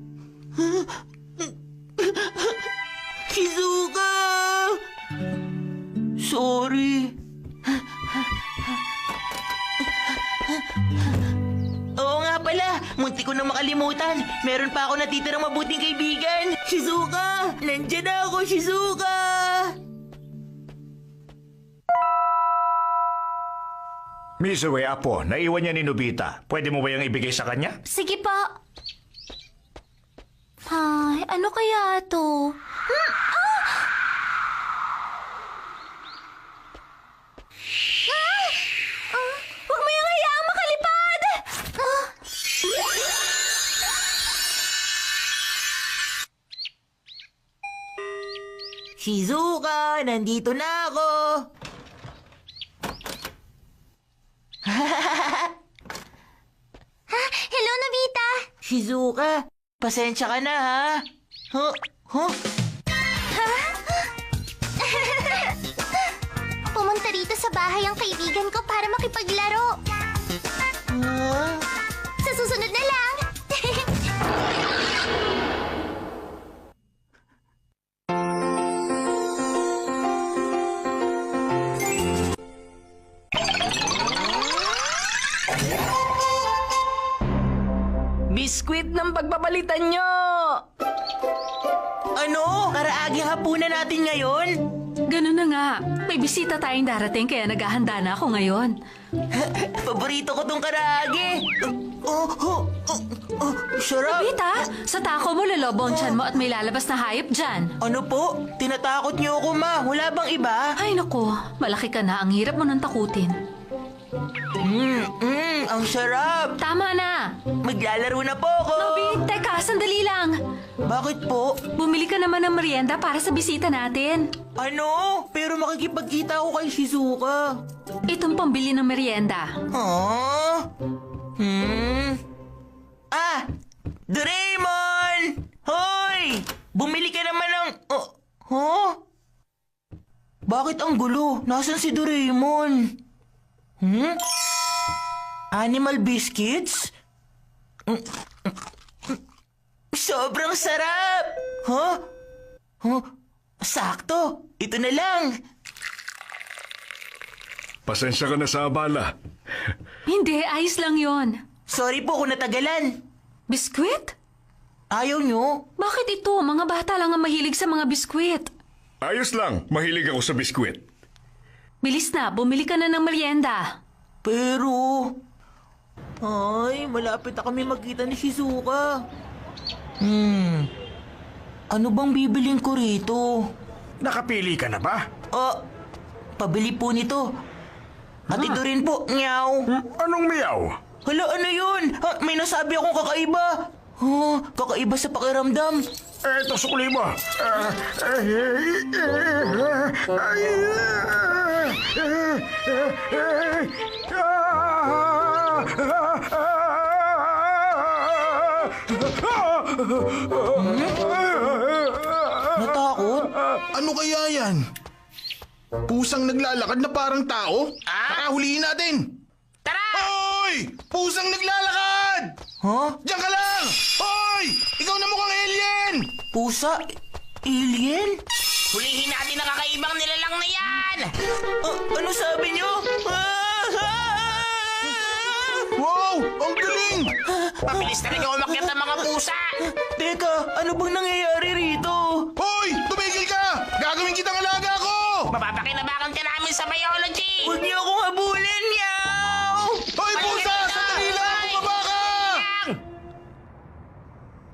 Shizuka! Sorry. Oo nga pala, munti ko na makalimutan. Meron pa ako natitirang mabuting kaibigan. Shizuka! Nandiyan na ako, Shizuka! Mizue, apo, naiwan niya ni Nobita. Pwede mo ba yung ibigay sa kanya? Sige po. Ay, ano kaya to? Huwag mo yung hayaang makalipad! Shizuka, nandito na ako. Hello, Nobita. Shizuka, pasensya ka na ha. Pumunta rito sa bahay ang kaibigan ko para makipaglaro. Sa susunod na lang. Biskwit ng pagpapalitan nyo! Ano? Karaaging hapunan natin ngayon? Ganun na nga. May bisita tayong darating kaya naghahanda na ako ngayon. Paborito ko tong karaage. Sarap. Nobita, sa tako mo lalobo ang tiyan mo at may lalabas na hayop dyan. Ano po? Tinatakot niyo ako, ma. Wala bang iba? Ay naku, malaki ka na. Ang hirap mo nang takutin. Ang sarap. Tama na. Maglalaro na po ako. Nobi, teka, sandali lang. Bakit po? Bumili ka naman ng merienda para sa bisita natin. Ano? Pero makikipagkita ako kay Shizuka. Itong pambili ng merienda. Doraemon! Hoy! Bumili ka naman ng... Bakit ang gulo? Nasaan si Doraemon? Animal biscuits? Sobrang sarap! Huh? Huh? Sakto! Ito na lang! Pasensya ka na sa abala. Hindi, ayos lang yon. Sorry po kung natagalan. Biskwit? Ayaw nyo? Bakit ito? Mga bata lang ang mahilig sa mga biskwit. Ayos lang, mahilig ako sa biskwit. Bilis na, bumili ka na ng merienda. Pero... Ay, malapit na kami magkita ni Shizuka. Ano bang bibiling ko rito? Nakapili ka na ba? Pabili po nito. At ito rin po, nyaw. Anong miyaw? Hala, ano yun? May nasabi akong kakaiba. Kakaiba sa pakiramdam. Eto, sukli mo. Natakot? Ano kaya yan? Pusang naglalakad na parang tao? Huliin natin! Tara! Hoy! Pusang naglalakad! Huh? Diyan ka lang! Hoy! Ikaw na mukhang alien! Pusa? Alien? Hulihin natin ang kakaibang nilalang na yan! Ano sabi niyo? Wow! Ang galing! Mabilis talaga umakyat ng mga pusa! Teka, ano bang nangyayari rito? Hoy! Tumigil ka! Gagawin kitang alaga ko! Mapapakinabakan ka namin sa biology! Huwag niyo akong habulin, meow! Hoy, pusa! Sandali lang! Bumaba ka!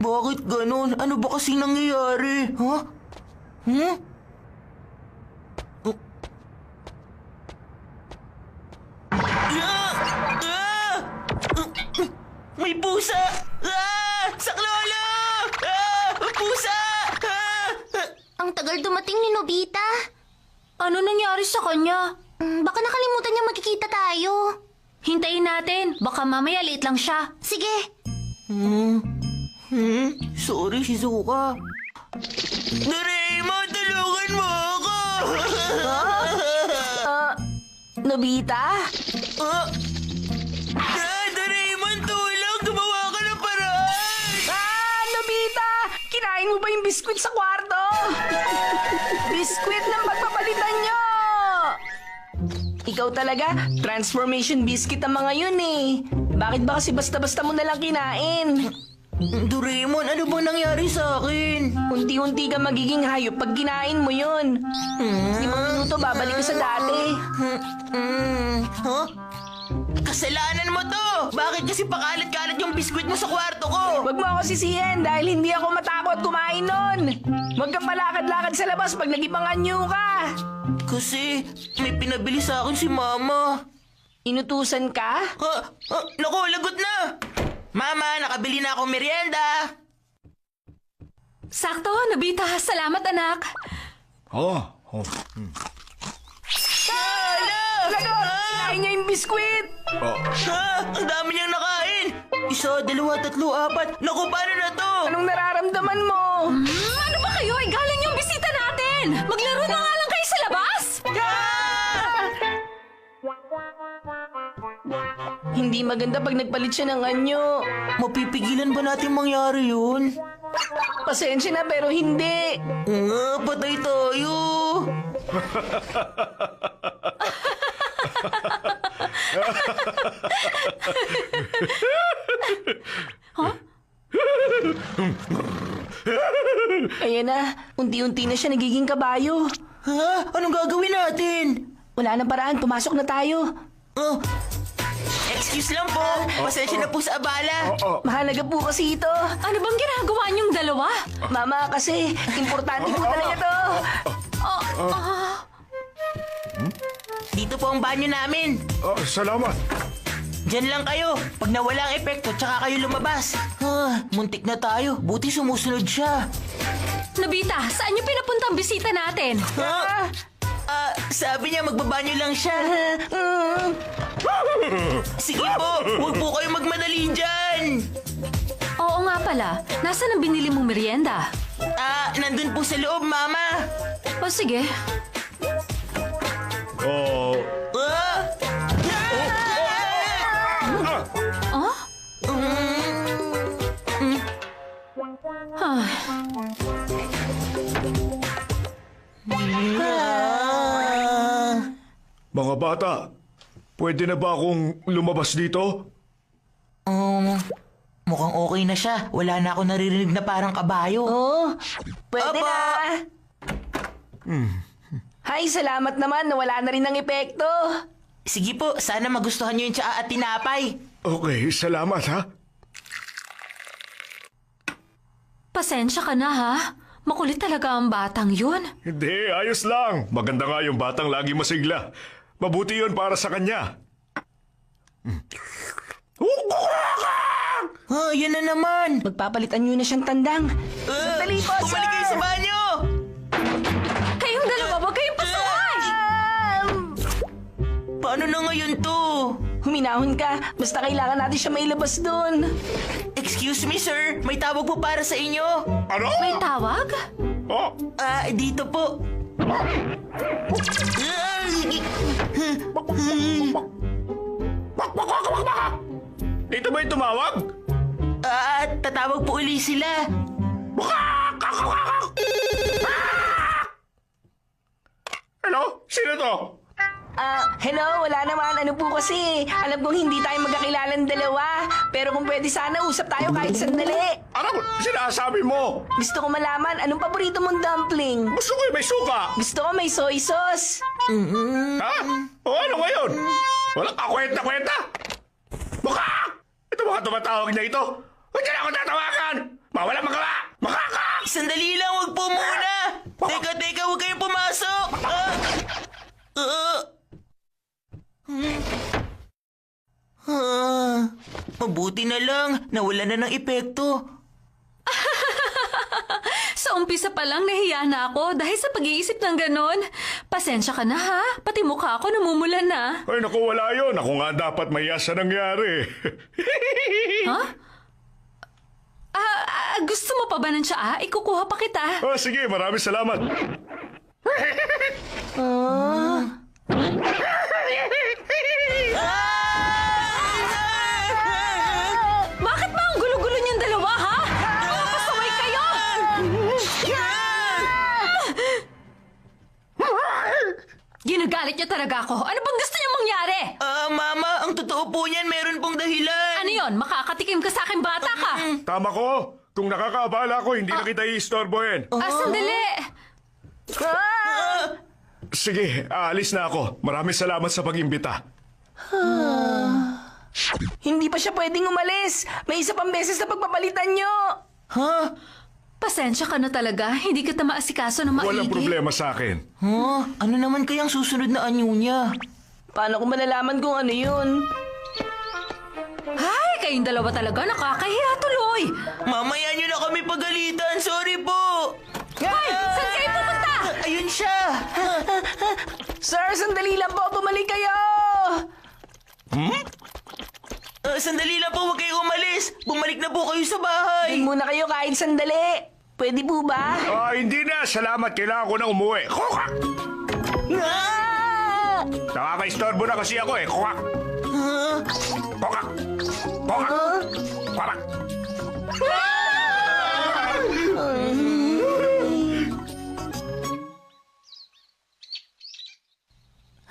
Bakit ganun? Ano ba kasi nangyayari? Ha? May pusa! Saklolo! Pusa! Ang tagal dumating ni Nobita. Ano nangyari sa kanya? Baka nakalimutan niya magkikita tayo. Hintayin natin. Baka mamaya late lang siya. Sige. Sorry, Shizuka. Doraemon, tulungan mo ako! Nobita? Doraemon, tulong! Gumawa ka ng paraan! Nobita! Kinain mo ba yung biskwit sa kwarto? Biskwit ng pagpapalitan nyo! Ikaw talaga, transformation biscuit ang mga yun eh. Bakit ba kasi basta-basta mo nalang kinain? Doraemon, ano bang nangyari sa akin? Unti-unti ka magiging hayop pag kinain mo yun. 5 minuto, babalik ka sa dati. Huh? Kasalanan mo to! Bakit kasi pakalat-kalat yung biskwit mo sa kwarto ko? Huwag mo ako sisihin dahil hindi ako matakot kumain nun. Huwag kang palakad-lakad sa labas pag nagibang anyo ka. Kasi may pinabili sa akin si Mama. Inutusan ka? Naku, lagot na! Mama, nakabili na akong merienda! Sakto, Nobita. Salamat, anak. Lagot! Kinain niya yung biskwit! Ang dami niyang nakain! 1, 2, 3, 4. Naku, paano na to? Anong nararamdaman mo? Ano ba kayo? Galing yung bisita natin. Maglaro na nga lang kayo sa labas. Hindi maganda pag nagpalit siya ng anyo. Mapipigilan ba natin mangyari yun? Pasensya na pero hindi. Patay tayo! Kaya na, unti-unti na siya nagiging kabayo. Anong gagawin natin? Wala nang paraan, pumasok na tayo. Excuse lang po. Pasensya na po sa abala. Mahalaga po kasi ito. Ano bang ginagawa niyong dalawa? Mama, kasi importante po talaga to. Dito po ang banyo namin. Salamat. Diyan lang kayo. Pag nawala ang epekto, tsaka kayo lumabas. Muntik na tayo. Buti sumusunod siya. Nobita, saan niyo pinapunta ang bisita natin? Sabi niya magbabanyo lang siya. Sige po, huwag po kayo magmadali dyan. Oo nga pala. Nasaan ang binili mong merienda? Nandun po sa loob, Mama. O sige. Mga bata, pwede na ba akong lumabas dito? Mukhang okay na siya. Wala na ako naririnig na parang kabayo. Oh, pwede Opo. na. Hay, salamat naman na wala na rin ng epekto. Sige po, sana magustuhan niyo yung tsaa at tinapay. Okay, salamat ha. Pasensya ka na ha. Makulit talaga ang batang yun. Hindi, ayos lang. Maganda nga yung batang lagi masigla. Mabuti yun para sa kanya. Yan na naman. Magpapalitan nyo na siyang tandang. Sandali po, sir! Bumalik kayo sa banyo! Kayong dalawa, huwag kayong pasukan! Paano na ngayon to? Huminahon ka. Basta kailangan natin siya mailabas doon. Excuse me, sir. May tawag po para sa inyo. Ano? May tawag? Oh, Dito po. dito ba yung tumawag? Tatawag po uli sila. Hello? Sino to? Hello, wala naman. Ano po kasi, alam kong hindi tayo magkakilalang dalawa. Pero kung pwede sana, usap tayo kahit sandali. Ano sinasabi mo? Gusto ko malaman, anong paborito mong dumpling? Gusto ko yung may suka. Gusto ko may soy sauce. Ha? O ano ngayon? Walang kakwenta-kwenta? Mukha! Ito mga tumatawag na ito. Huwag na ako tatawagan! Mawala magawa! Makaka! Sandali lang, wag po muna. Teka, huwag kayong pumasok. Mabuti na lang, nawala na ng epekto. Sa umpisa pa lang nahiya na ako dahil sa pag-iisip ng ganon. Pasensya ka na ha, pati mukha ko namumula na. Ay naku, wala yun. Ako nga dapat mahiya sa nangyari. Ha? Gusto mo pa ba ng tsaa? Ikukuha pa kita. Oh, sige, maraming salamat. Bakit ba ang gulo-gulo niyong dalawa, ha? Pasaway kayo! Ginagalit niyo talaga ako. Ano bang gusto niyong mangyari? Mama, ang totoo po niyan, meron pong dahilan. Ano yon? Makakatikim ka sa akin, bata ka. Tama ko. Kung nakakaabala ko, hindi na kita iistorbohin. Sandali. Sige, aalis na ako. Maraming salamat sa pag-imbita. Hindi pa siya pwedeng umalis. May isa pang beses na pagpapalitan nyo. Pasensya ka na talaga. Hindi kita maasikaso na maigi. Walang problema sa akin. Ano naman kayang susunod na anyo niya? Paano ko malalaman kung ano yun? Ay, kayong dalawa talaga nakakahiya tuloy. Mamaya niyo na kami pagalitan. Sorry po. Hoy, saan kayo pupunta? Ayun siya. Sir, sandali lang po. Bumalik kayo. Sandali lang po, huwag kayong umalis. Bumalik na po kayo sa bahay. Doon muna kayo kahit sandali. Pwede po ba? Hindi na. Salamat. Kailangan ko na umuwi. Kukak! Nakaka-istorbo na kasi ako eh. Kukak! Kukak! Kukak! Kukak!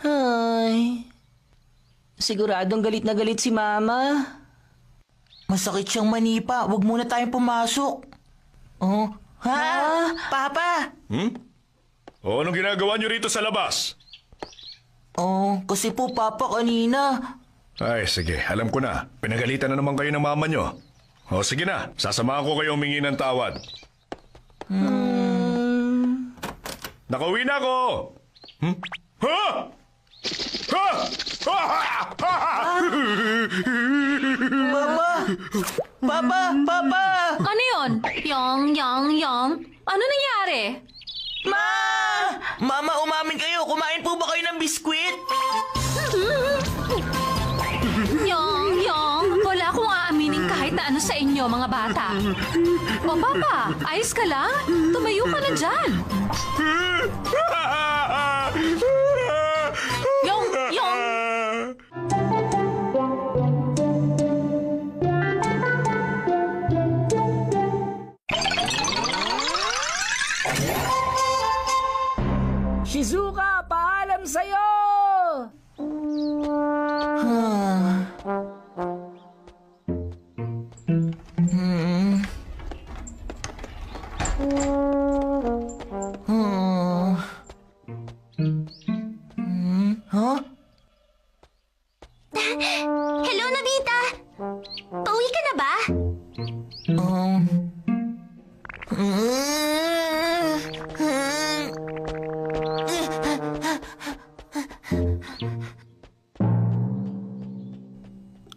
Ay. Siguradong galit na galit si Mama. Masakit siyang manipa. Huwag muna tayong pumasok. Papa? O, anong ginagawa niyo rito sa labas? Kasi po, Papa, kanina. Ay, sige. Alam ko na. Pinagalitan na naman kayo ng mama niyo. O, sige na. Sasamahan ko kayo humingi ng tawad. Nakauwi na ako! Ha? Ha? Papa! Ano yun? Yang. Ano nangyari? Mama, umamin kayo. Kumain po ba kayo ng biskwit? Yang. Wala akong aaminin kahit na ano sa inyo, mga bata. O, Papa, ayos ka lang? Tumayo ka na dyan. Yung. Shizuka, paalam sa'yo! Huh? Hello, Nobita! Pauwi ka na ba?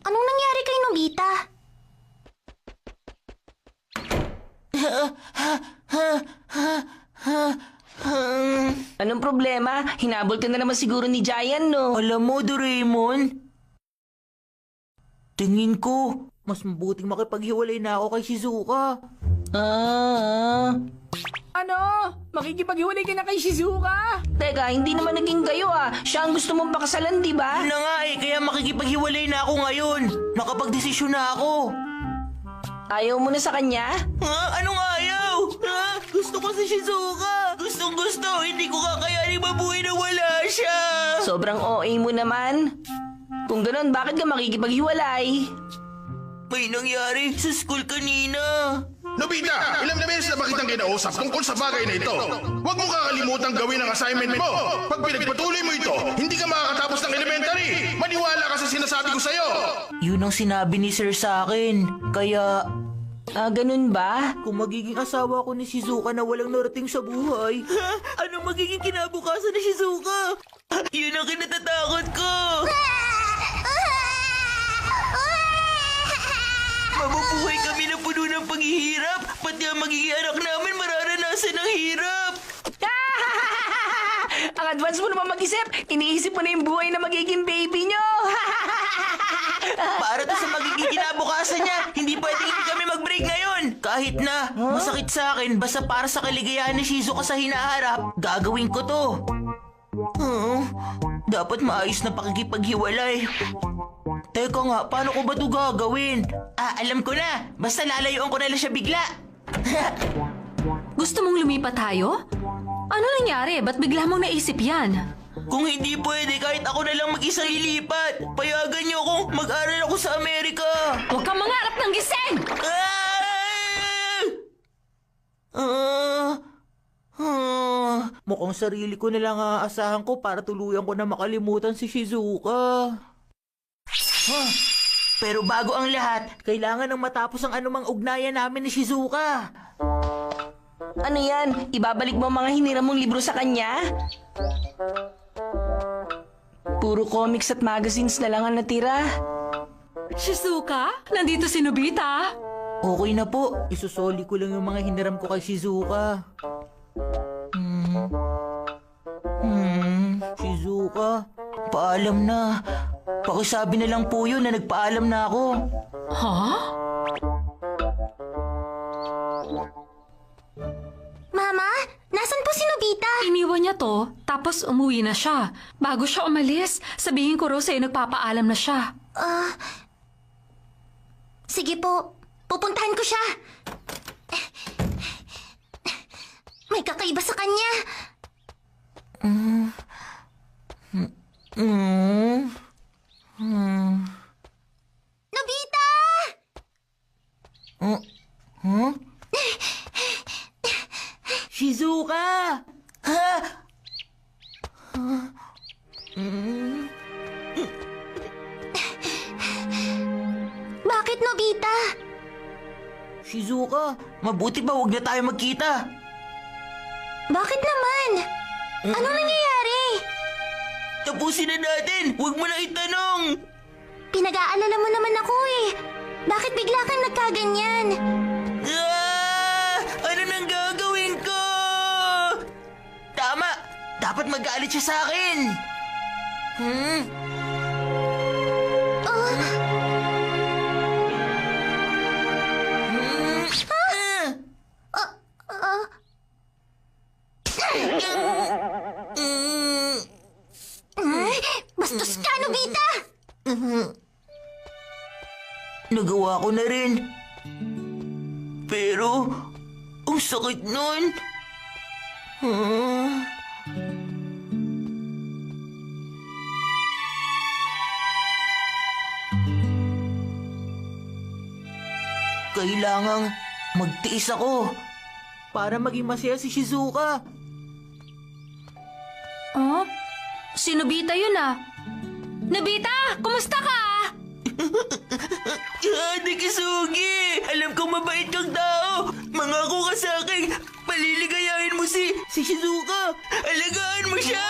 Anong nangyari kay Nobita? Anong problema? Hinabol ka na naman siguro ni Giant, no? Alam mo, Doraemon, tingin ko, mas mabuting makipaghiwalay na ako kay Shizuka. Ano? Makikipaghiwalay ka na kay Shizuka? Teka, hindi naman naging kayo ah. Siya ang gusto mong pakasalan, di ba? Yun na nga eh, kaya makikipaghiwalay na ako ngayon. Nakapagdesisyon na ako. Ayaw mo na sa kanya? Ha? Anong ayaw? Ha? Gusto ko si Shizuka. Gustong gusto. Hindi ko kakayanin mabuhay na wala siya. Sobrang OA mo naman. Kung ganun, bakit ka makikipaghiwalay? May nangyari sa school kanina. Nobita, ilang na beses na ba kitang kinausap tungkol sa bagay na ito? Huwag mong kakalimutan gawin ang assignment mo. Pag pinagpatuloy mo ito, hindi ka makakatapos ng elementary. Maniwala ka sa sinasabi ko sa'yo. Yun ang sinabi ni Sir sa akin. Kaya, Ganun ba? kung magiging asawa ko ni Shizuka na walang narating sa buhay, anong magiging kinabukasan ni Shizuka? Yun ang kinatatakot ko. Mabubuhay kami na puno ng paghihirap. Pati ang magiging anak namin mararanasan ng hirap. Ang advance mo naman mag-isip. Iniisip mo na yung buhay na magiging baby nyo. Para to sa magiging kinabukasan niya, hindi pwedeng hindi kami mag-break ngayon. Kahit na masakit sa akin, basta para sa kaligayahan ni Shizuka sa hinaharap, gagawin ko to. Dapat maayos na pakikipaghiwalay. Teka nga, paano ko ba ito gagawin? Alam ko na. Basta lalayuan ko na lang siya bigla. Gusto mong lumipat tayo? Ano nangyari? Ba't bigla mong naisip yan? Kung hindi pwede, kahit ako na lang mag-isa lilipat. Payagan niyo akong mag-aral ako sa Amerika. Huwag kang mangarap ng gising! Mukhang sarili ko na lang aasahan ko para tuluyan ko na makalimutan si Shizuka. Pero bago ang lahat, kailangan nang matapos ang anumang ugnayan namin ni Shizuka. Ano yan? Ibabalik mo ang mga hiniram mong libro sa kanya? Puro comics at magazines na lang ang natira. Shizuka? Nandito si Nobita? Okay na po, isusoli ko lang yung mga hiniram ko kay Shizuka. Shizuka, paalam na. Pakisabi na lang po yun na nagpaalam na ako. Ha? Mama, nasan po si Nobita? Iniwan niya to, tapos umuwi na siya. Bago siya umalis, sabihin ko raw sa'yo nagpapaalam na siya. Sige po, pupuntahan ko siya. May kakaiba sa kanya. Nobita! Shizuka! Bakit, Nobita? Shizuka, mabuti ba huwag na tayo magkita? Bakit naman? Anong nangyayari? Tapusin na natin! Huwag mo na itanong! Pinag-aalala mo naman ako eh. Bakit bigla kang nagkaganyan? Ano nang gagawin ko? Tama! Dapat magalit siya sa akin! Bastos ka, Nobita! Nagawa ko na rin. Pero, ang sakit nun. Kailangang magtiis ako para maging masaya si Shizuka. Si Nobita yun ah. Nobita, kumusta ka? Ate Kisugi! Alam kong mabait kang tao! Mangako ka sa akin! Paliligayahin mo si Shizuka! Alagaan mo siya!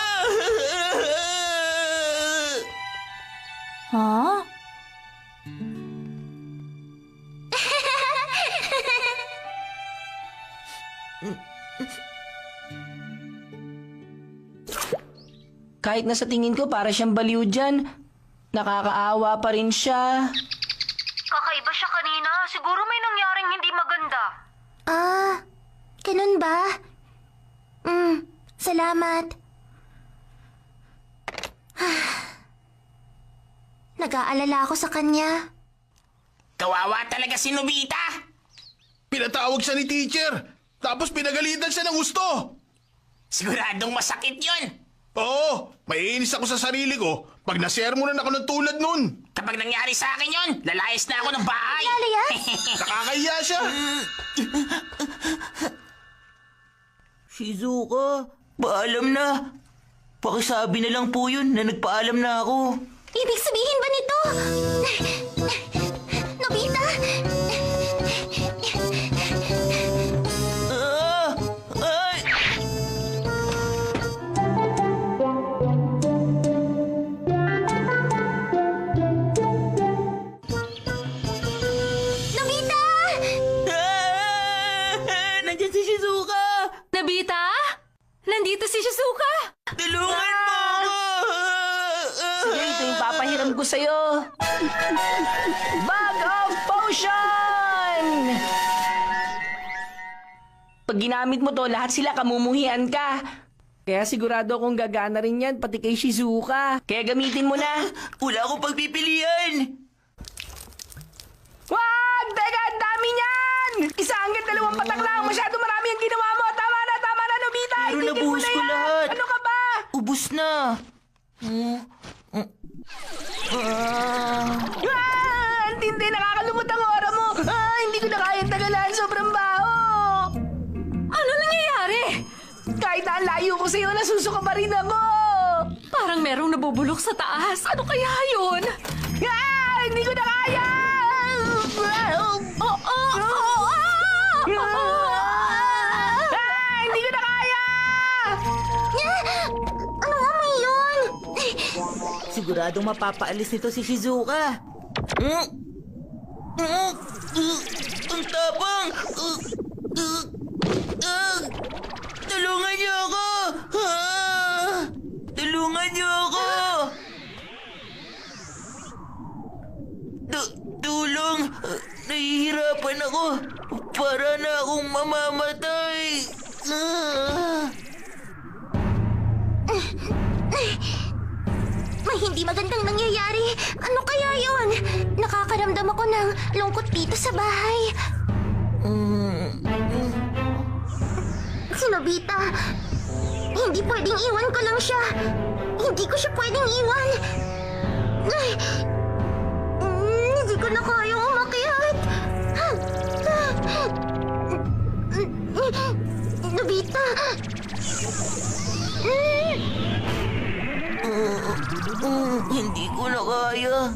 Ha? Kahit na sa tingin ko para siyang baliw dyan, nakakaawa pa rin siya. Kakaiba siya kanina. Siguro may nangyaring hindi maganda. Ah, ganun ba? Salamat. Nag-aalala ako sa kanya. Kawawa talaga si Nobita. Pinatawag siya ni teacher. Tapos pinagalitan siya ng gusto. Siguradong masakit yon. Oo, maiinis ako sa sarili ko pag nasermonan ako ng tulad nun. Kapag nangyari sa akin yon, lalayas na ako ng bahay. Lalayas? Nakakahiya siya. Shizuka, paalam na. Pakisabi na lang po yun na nagpaalam na ako. Ibig sabihin ba nito? Nobita? Ay! Nobita! Nandiyan si Shizuka! Nobita? Nandito si Shizuka! Tulungan mo ako! Sige, ito yung papahiram ko sa'yo. Bag of Potion! Pag ginamit mo to, lahat sila kamumuhian ka. Kaya sigurado akong gagana rin yan, pati kay Shizuka. Kaya gamitin mo na. Wala akong pagpipilian! Wag! Teka, ang dami niyan! Isa hanggang 2 patak lang. Masyado marami ang ginawa mo. Tama na, Nobita. Pero Itigil mo nabuhos na ko yan. lahat. Ano ka ba? Ubus na! Ang tindi, nakakalumot ang ora mo. Hindi ko na kayang tagalan. Sobrang baho. Ano nangyayari? Kahit na ang layo ko sa'yo, nasusuka pa rin ako. Parang merong nabubulok sa taas. Ano kaya yun? Hindi ko na kaya. Hindi ko na kaya. Ano amoy yun? Siguradong mapapaalis nito si Shizuka. Ang tapang! Tulungan niyo ako! Tulungan niyo ako! Tulong! Nahihirapan ako! Para na akong mamamatay! May hindi magandang nangyayari. Ano kaya yun? Nakakaramdam ako ng lungkot dito sa bahay. Si Nobita, hindi pwedeng iwan ko lang siya. Hindi ko siya pwedeng iwan. Hindi ko na kayang umakyat. Nobita! Hindi ko na kaya.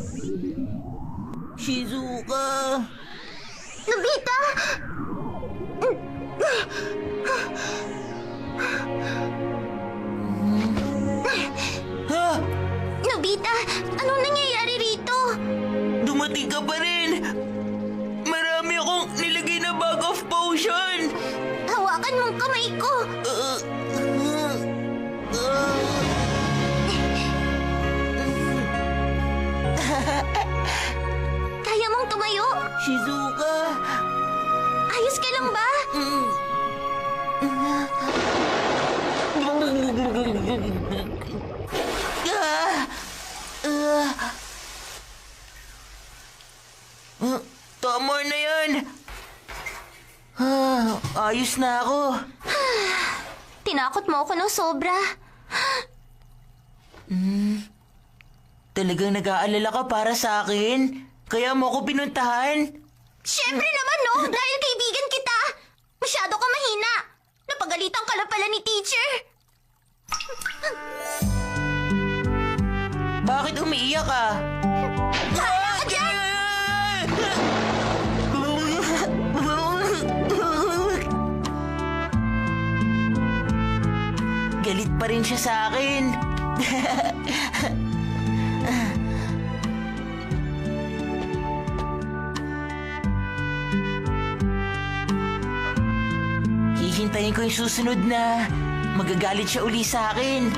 Shizuka! Nobita! Ha? Nobita, anong nangyayari rito? Dumating ka pa rin! Marami akong nilagay na bag of potion! Hawakan mong kamay ko. Kaya mong tumayo? Shizuka! Ayos ka lang ba? Tama na yan! Ayos na ako. Tinakot mo ako ng sobra. Talagang nag-aalala ka para sa akin? Kaya mo ako pinuntahan? Siyempre naman, no? Dahil kaibigan kita. Masyado ka mahina. Napagalitan ka lang pala ni teacher. Bakit umiiyak ka? Galit pa rin siya sa akin. Hihintayin ko yung susunod na magagalit siya uli sa akin.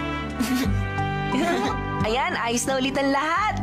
Ayan, ayos na ulit ang lahat.